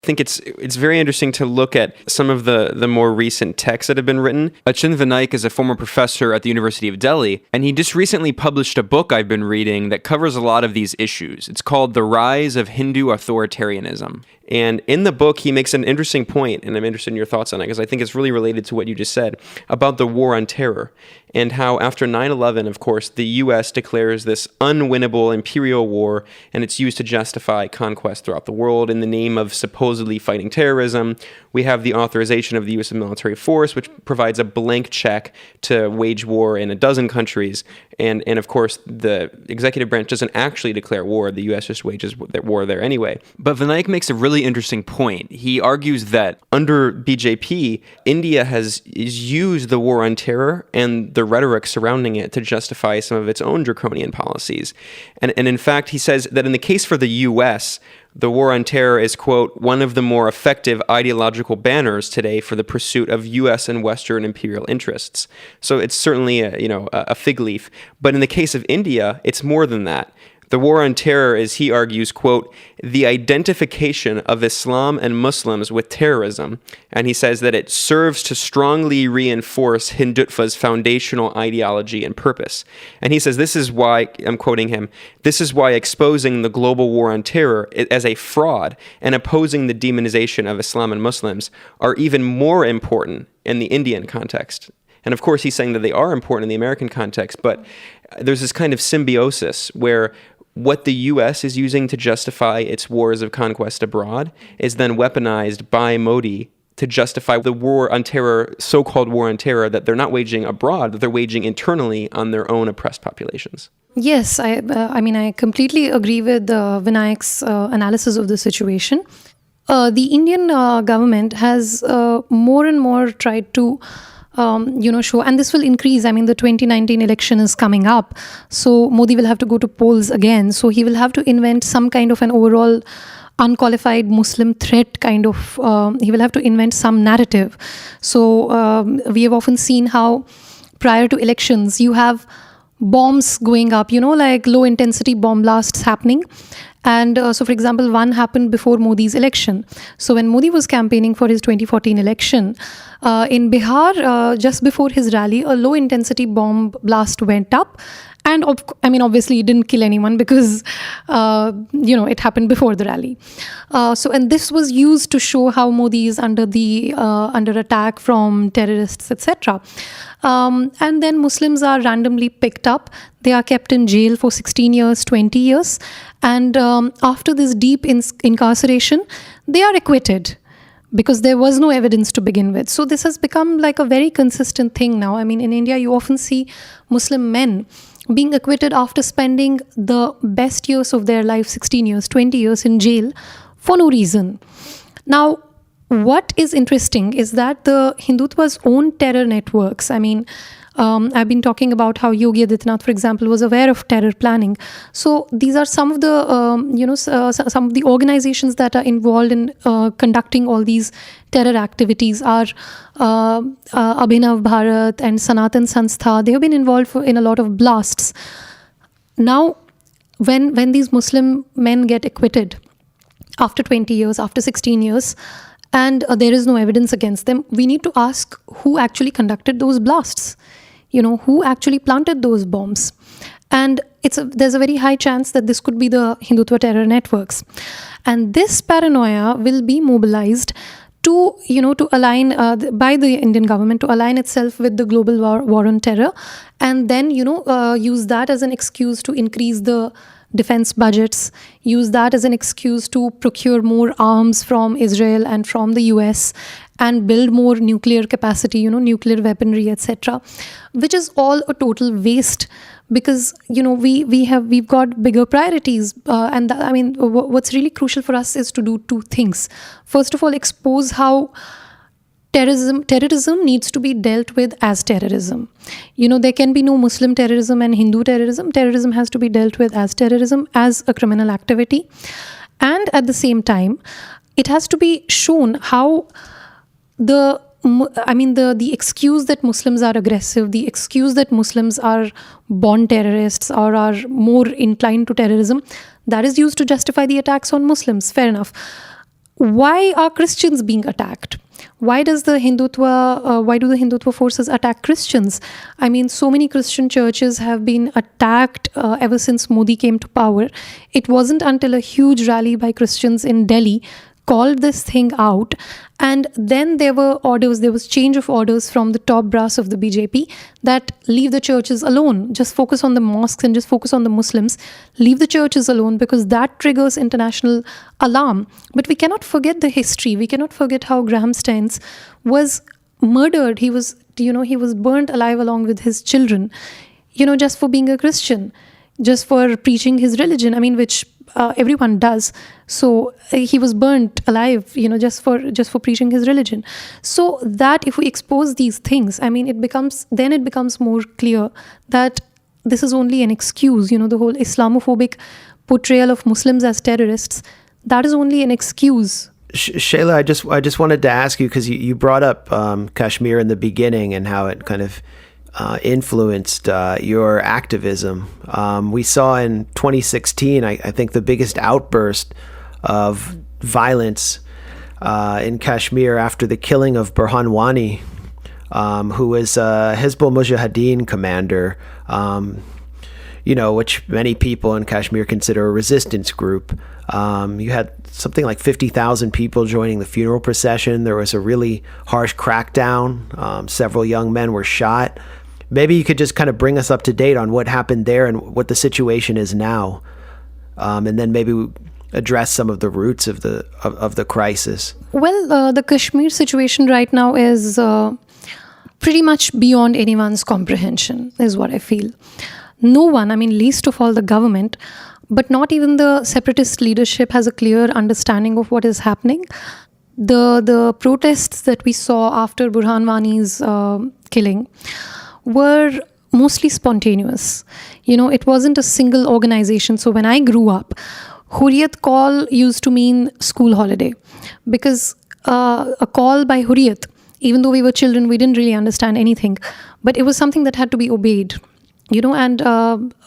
I think it's very interesting to look at some of the more recent texts that have been written. Achin Vinayak is a former professor at the University of Delhi, and he just recently published a book I've been reading that covers a lot of these issues. It's called The Rise of Hindu Authoritarianism. And in the book, he makes an interesting point, and I'm interested in your thoughts on it, because I think it's really related to what you just said, about the war on terror, and how after 9/11, of course, the U.S. declares this unwinnable imperial war, and it's used to justify conquest throughout the world in the name of supposedly fighting terrorism. We have the authorization of the U.S. military force, which provides a blank check to wage war in a dozen countries, and of course, the executive branch doesn't actually declare war. The U.S. just wages war there anyway. But Vinayak makes a really interesting point. He argues that under BJP, India has used the war on terror and the rhetoric surrounding it to justify some of its own draconian policies. And in fact, he says that in the case for the U.S., the war on terror is, quote, one of the more effective ideological banners today for the pursuit of U.S. and Western imperial interests. So it's certainly a fig leaf. But in the case of India, it's more than that. The war on terror is, he argues, quote, the identification of Islam and Muslims with terrorism. And he says that it serves to strongly reinforce Hindutva's foundational ideology and purpose. And he says this is why, I'm quoting him, this is why exposing the global war on terror as a fraud and opposing the demonization of Islam and Muslims are even more important in the Indian context. And of course, he's saying that they are important in the American context, but there's this kind of symbiosis where what the U.S. is using to justify its wars of conquest abroad is then weaponized by Modi to justify the war on terror, so-called war on terror, that they're not waging abroad, that they're waging internally on their own oppressed populations. Yes, I completely agree with Vinayak's analysis of the situation. The Indian government has more and more tried to show, and this will increase. I mean, the 2019 election is coming up, so Modi will have to go to polls again. So he will have to invent some kind of an overall unqualified Muslim threat kind of, he will have to invent some narrative. So we have often seen how prior to elections, you have bombs going up, like low intensity bomb blasts happening. And so, for example, one happened before Modi's election. So when Modi was campaigning for his 2014 election, in Bihar, just before his rally, a low intensity bomb blast went up. And obviously it didn't kill anyone because, it happened before the rally. And this was used to show how Modi is under attack from terrorists, etc. And then Muslims are randomly picked up. They are kept in jail for 16 years, 20 years. And after this deep incarceration, they are acquitted, because there was no evidence to begin with. So this has become like a very consistent thing now. I mean, in India, you often see Muslim men being acquitted after spending the best years of their life, 16 years, 20 years in jail for no reason. Now, what is interesting is that the Hindutva's own terror networks, I've been talking about how Yogi Adityanath, for example, was aware of terror planning. So these are some of the, some of the organizations that are involved in conducting all these terror activities are Abhinav Bharat and Sanatan Sanstha. They have been involved in a lot of blasts. Now, when these Muslim men get acquitted after 20 years, after 16 years, and there is no evidence against them, we need to ask who actually conducted those blasts. Who actually planted those bombs. And there's a very high chance that this could be the Hindutva terror networks. And this paranoia will be mobilized to align by the Indian government to align itself with the global war on terror, and then, use that as an excuse to increase the defense budgets, use that as an excuse to procure more arms from Israel and from the US, and build more nuclear capacity, nuclear weaponry, etc., which is all a total waste, because we've got bigger priorities. What's really crucial for us is to do two things. First of all, expose how terrorism needs to be dealt with as terrorism. There can be no Muslim terrorism and Hindu terrorism. Terrorism has to be dealt with as terrorism, as a criminal activity. And at the same time, it has to be shown how the excuse that Muslims are aggressive, the excuse that Muslims are born terrorists or are more inclined to terrorism, that is used to justify the attacks on Muslims. Fair enough. Why are Christians being attacked? Why do the Hindutva forces attack Christians? So many Christian churches have been attacked ever since Modi came to power. It wasn't until a huge rally by Christians in Delhi called this thing out, and then there was change of orders from the top brass of the BJP that leave the churches alone, just focus on the mosques and just focus on the Muslims, leave the churches alone, because that triggers international alarm. But we cannot forget the history. We cannot forget how Graham Steins was murdered. He was burnt alive along with his children, just for being a Christian, just for preaching his religion, which everyone does. So he was burnt alive, just for preaching his religion. So that if we expose these things, it becomes more clear that this is only an excuse. The whole Islamophobic portrayal of Muslims as terrorists, that is only an excuse. Shehla, I just wanted to ask you, because you brought up Kashmir in the beginning and how it kind of influenced your activism. We saw in 2016, I think, the biggest outburst of violence in Kashmir after the killing of Burhan Wani, who was a Hizbul Mujahideen commander, which many people in Kashmir consider a resistance group. You had something like 50,000 people joining the funeral procession. There was a really harsh crackdown. Several young men were shot. Maybe you could just kind of bring us up to date on what happened there and what the situation is now. And then maybe address some of the roots of the crisis? Well, the Kashmir situation right now is pretty much beyond anyone's comprehension, is what I feel. No one, I mean, least of all the government, but not even the separatist leadership has a clear understanding of what is happening. The protests that we saw after Burhan Wani's killing were mostly spontaneous. It wasn't a single organization. So when I grew up, Hurriyat call used to mean school holiday, because a call by Hurriyat, even though we were children, we didn't really understand anything, but it was something that had to be obeyed. And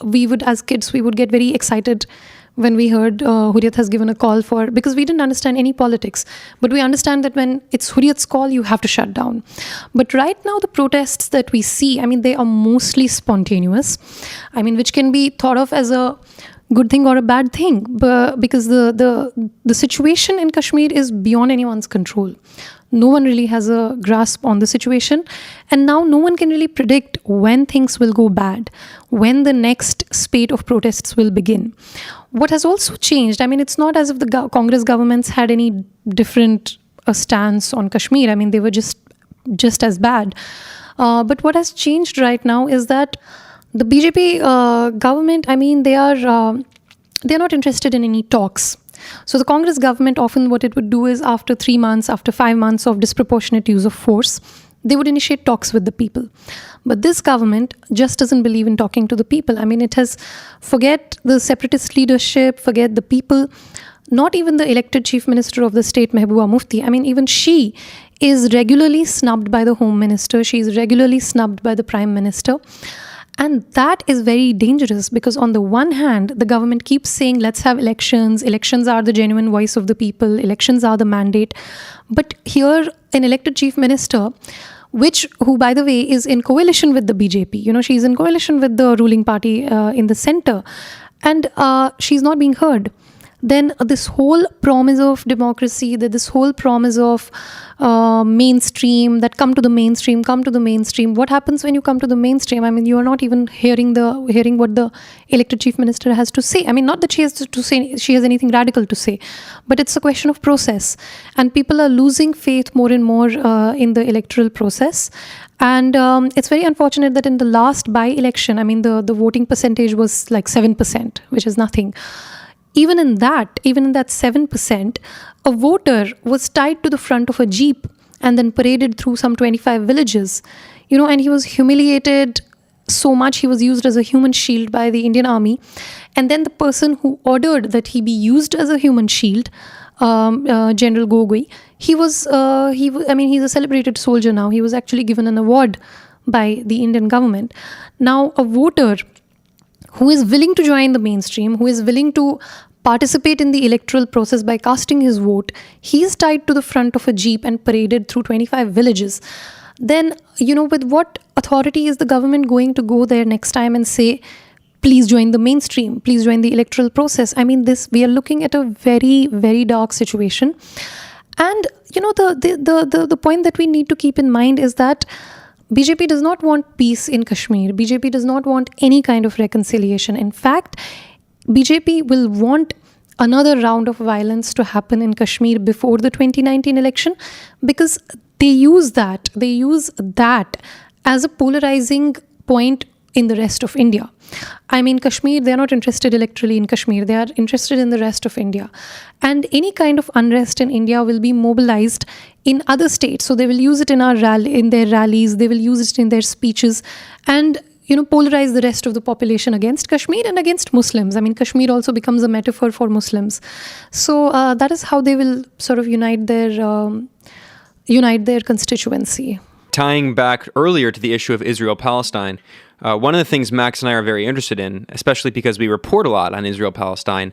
we would, as kids, we would get very excited when we heard Hurriyat has given a call because we didn't understand any politics. But we understand that when it's Hurriyat's call, you have to shut down. But right now, the protests that we see, I mean, they are mostly spontaneous, I mean, which can be thought of as a good thing or a bad thing, because the situation in Kashmir is beyond anyone's control. No one really has a grasp on the situation. And now no one can really predict when things will go bad, when the next spate of protests will begin. What has also changed, I mean, it's not as if the Congress governments had any different stance on Kashmir. I mean, they were just as bad. But what has changed right now is that the BJP government, I mean, they're not interested in any talks. So the Congress government, often what it would do is after 3 months, after 5 months of disproportionate use of force, they would initiate talks with the people. But this government just doesn't believe in talking to the people. I mean, it has, forget the separatist leadership, forget the people, not even the elected chief minister of the state, Mehbooba Mufti. I mean, even she is regularly snubbed by the home minister. She is regularly snubbed by the prime minister. And that is very dangerous, because on the one hand, the government keeps saying, let's have elections. Elections are the genuine voice of the people. Elections are the mandate. But here, an elected chief minister, who, by the way, is in coalition with the BJP. She's in coalition with the ruling party in the center. And she's not being heard. Then this whole promise of democracy, this whole promise of mainstream, that come to the mainstream. What happens when you come to the mainstream? I mean, you are not even hearing what the elected chief minister has to say. I mean, not that she has anything radical to say, but it's a question of process. And people are losing faith more and more in the electoral process. And it's very unfortunate that in the last by-election, I mean, the voting percentage was like 7%, which is nothing. Even in that 7%, a voter was tied to the front of a jeep and then paraded through some 25 villages, and he was humiliated so much. He was used as a human shield by the Indian army. And then the person who ordered that he be used as a human shield, General Gogoi, he's a celebrated soldier now. He was actually given an award by the Indian government. Now, a voter who is willing to join the mainstream, who is willing to participate in the electoral process by casting his vote, he is tied to the front of a jeep and paraded through 25 villages. Then, with what authority is the government going to go there next time and say, please join the mainstream, please join the electoral process? I mean, we are looking at a very, very dark situation. And, the point that we need to keep in mind is that BJP does not want peace in Kashmir. BJP does not want any kind of reconciliation. In fact, BJP will want another round of violence to happen in Kashmir before the 2019 election, because they use that as a polarizing point in the rest of India. I mean, Kashmir, they're not interested electorally in Kashmir. They are interested in the rest of India. And any kind of unrest in India will be mobilized in other states. So they will use it in their rallies. They will use it in their speeches and, polarize the rest of the population against Kashmir and against Muslims. I mean, Kashmir also becomes a metaphor for Muslims. So that is how they will sort of unite their constituency. Tying back earlier to the issue of Israel-Palestine, one of the things Max and I are very interested in, especially because we report a lot on Israel-Palestine,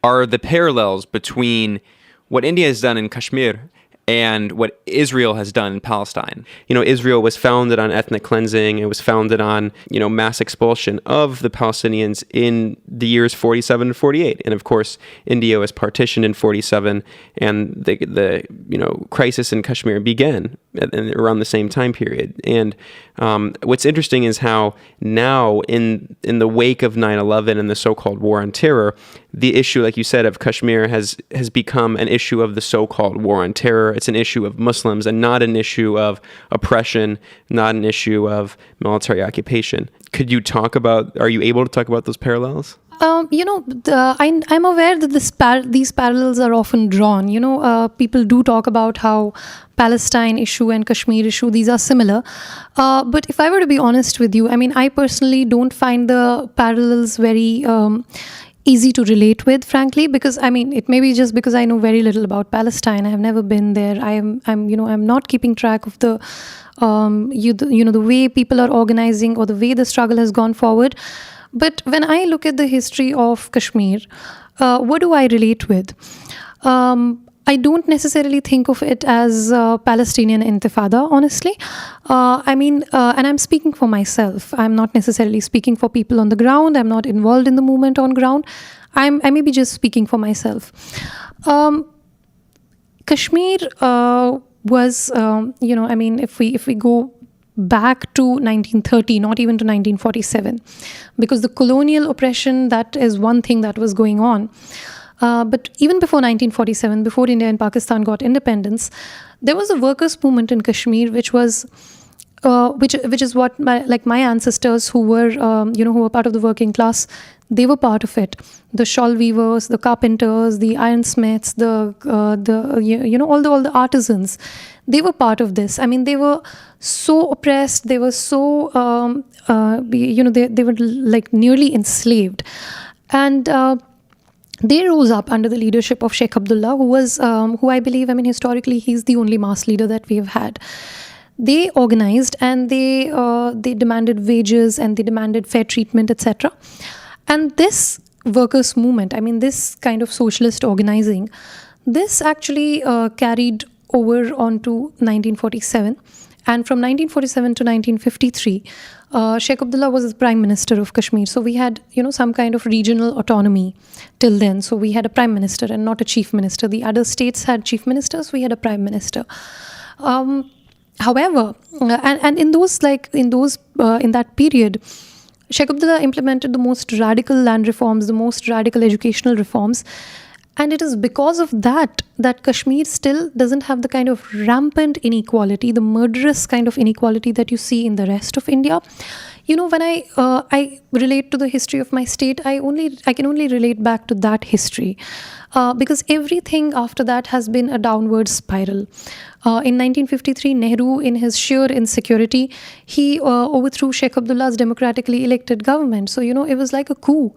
are the parallels between what India has done in Kashmir and what Israel has done in Palestine. Israel was founded on ethnic cleansing. It was founded on, mass expulsion of the Palestinians in the years 47 and 48. And of course, India was partitioned in 47, and the crisis in Kashmir began around the same time period. And what's interesting is how now, in the wake of 9/11 and the so-called war on terror, the issue, like you said, of Kashmir has become an issue of the so-called war on terror. It's an issue of Muslims and not an issue of oppression, not an issue of military occupation. Could you are you able to talk about those parallels? I'm aware that these parallels are often drawn. People do talk about how Palestine issue and Kashmir issue, these are similar. But if I were to be honest with you, I personally don't find the parallels very easy to relate with, frankly, because it may be just because I know very little about Palestine. I have never been there. I'm not keeping track of the the way people are organizing or the way the struggle has gone forward. But when I look at the history of Kashmir, what do I relate with? I don't necessarily think of it as Palestinian intifada, honestly. And I'm speaking for myself. I'm not necessarily speaking for people on the ground. I'm not involved in the movement on ground. I may be just speaking for myself. Kashmir was, if we go back to 1930, not even to 1947, because the colonial oppression, that is one thing that was going on. But even before 1947, before India and Pakistan got independence, there was a workers' movement in Kashmir, which is what my ancestors who were part of the working class, they were part of it. The shawl weavers, the carpenters, the ironsmiths, all the artisans, they were part of this. They were so oppressed. They were so they were like nearly enslaved, and they rose up under the leadership of Sheikh Abdullah, who I believe, historically, he's the only mass leader that we have had. They organized and they demanded wages and they demanded fair treatment, etc. And this workers' movement, this kind of socialist organizing, this actually carried over onto 1947. And from 1947 to 1953, Sheikh Abdullah was the Prime Minister of Kashmir. So we had, some kind of regional autonomy till then. So we had a Prime Minister and not a Chief Minister. The other states had Chief Ministers. We had a Prime Minister. However, and in that period, Sheikh Abdullah implemented the most radical land reforms, the most radical educational reforms. And it is because of that Kashmir still doesn't have the kind of rampant inequality, the murderous kind of inequality that you see in the rest of India. When I relate to the history of my state, I can only relate back to that history, because everything after that has been a downward spiral. In 1953, Nehru, in his sheer insecurity, he overthrew Sheikh Abdullah's democratically elected government. So it was like a coup.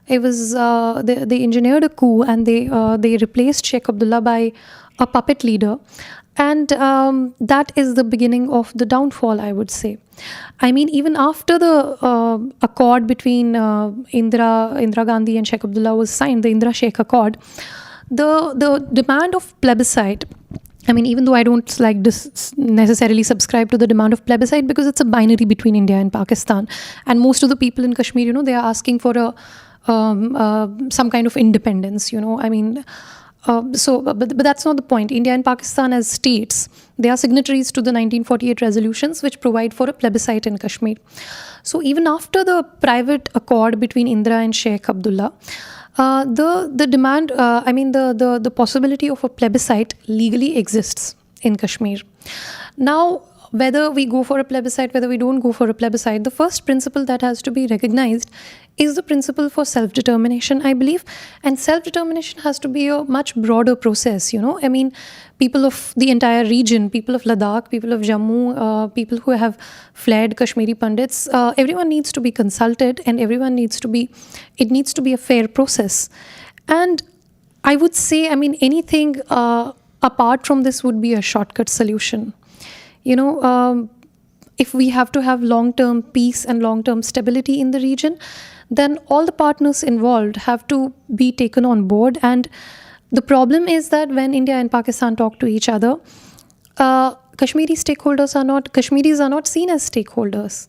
It was they engineered a coup and they replaced Sheikh Abdullah by a puppet leader, and that is the beginning of the downfall, I would say. Even after the accord between Indira Gandhi and Sheikh Abdullah was signed, the Indira Sheikh Accord, the demand of plebiscite. Even though I don't necessarily subscribe to the demand of plebiscite, because it's a binary between India and Pakistan, and most of the people in Kashmir, they are asking for some kind of independence, but that's not the point. India and Pakistan as states, they are signatories to the 1948 resolutions, which provide for a plebiscite in Kashmir. So even after the private accord between Indira and Sheikh Abdullah, the demand, the possibility of a plebiscite legally exists in Kashmir. Now, whether we go for a plebiscite, whether we don't go for a plebiscite, the first principle that has to be recognized is the principle for self-determination, I believe. And self-determination has to be a much broader process, people of the entire region, people of Ladakh, people of Jammu, people who have fled, Kashmiri Pandits, everyone needs to be consulted, and it needs to be a fair process. And I would say, anything apart from this would be a shortcut solution. If we have to have long-term peace and long-term stability in the region, then all the partners involved have to be taken on board. And the problem is that when India and Pakistan talk to each other, Kashmiris are not seen as stakeholders.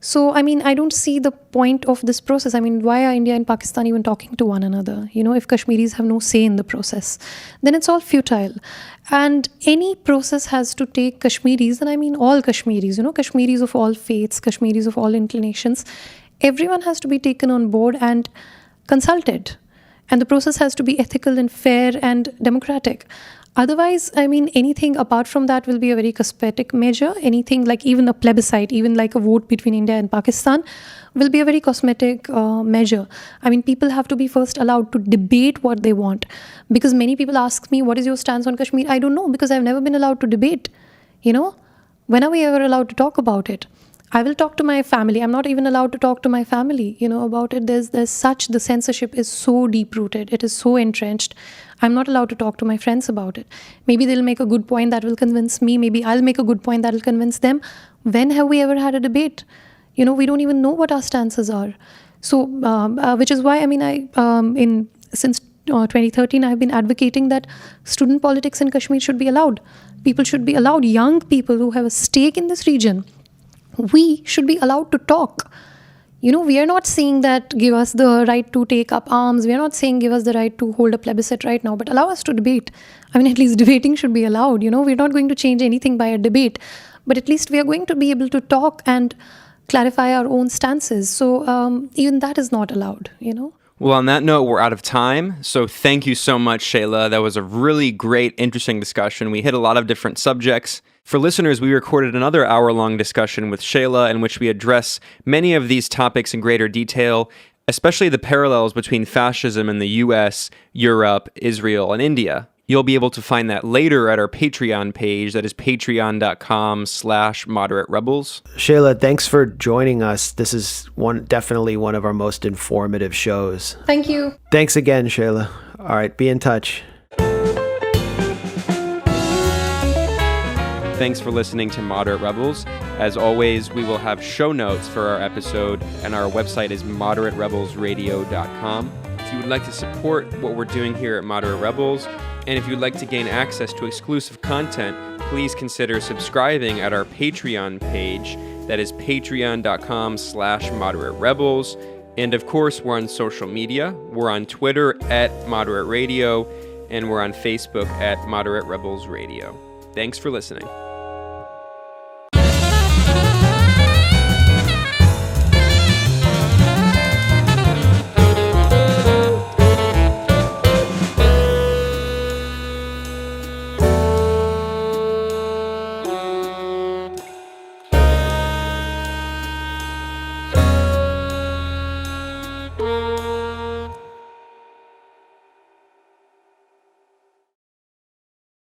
So, I mean, I don't see the point of this process. I mean, why are India and Pakistan even talking to one another? If Kashmiris have no say in the process, then it's all futile. And any process has to take Kashmiris, and I mean all Kashmiris, Kashmiris of all faiths, Kashmiris of all inclinations. Everyone has to be taken on board and consulted. And the process has to be ethical and fair and democratic. Otherwise, I mean, anything apart from that will be a very cosmetic measure. Anything like even a plebiscite, even like a vote between India and Pakistan will be a very cosmetic measure. I mean, people have to be first allowed to debate what they want. Because many people ask me, what is your stance on Kashmir? I don't know, because I've never been allowed to debate. When are we ever allowed to talk about it? I will talk to my family. I'm not even allowed to talk to my family, about it. The censorship is so deep-rooted. It is so entrenched. I'm not allowed to talk to my friends about it. Maybe they'll make a good point that will convince me. Maybe I'll make a good point that will convince them. When have we ever had a debate? We don't even know what our stances are. So, which is why, I mean, since 2013, I've been advocating that student politics in Kashmir should be allowed. People should be allowed, young people who have a stake in this region. We should be allowed to talk. We are not saying that give us the right to take up arms. We are not saying give us the right to hold a plebiscite right now, but allow us to debate. I mean, at least debating should be allowed. We're not going to change anything by a debate, but at least we are going to be able to talk and clarify our own stances. So even that is not allowed, Well, on that note, we're out of time. So thank you so much, Shehla. That was a really great, interesting discussion. We hit a lot of different subjects. For listeners, we recorded another hour-long discussion with Shehla in which we address many of these topics in greater detail, especially the parallels between fascism in the US, Europe, Israel, and India. You'll be able to find that later at our Patreon page. That is patreon.com/moderate rebels. Shehla, thanks for joining us. This is definitely one of our most informative shows. Thank you. Thanks again, Shehla. All right, be in touch. Thanks for listening to Moderate Rebels. As always, we will have show notes for our episode, and our website is moderaterebelsradio.com. If you would like to support what we're doing here at Moderate Rebels, and if you'd like to gain access to exclusive content, please consider subscribing at our Patreon page. That is patreon.com/moderate rebels. And of course, we're on social media. We're on Twitter at Moderate Radio, and we're on Facebook at Moderate Rebels Radio. Thanks for listening.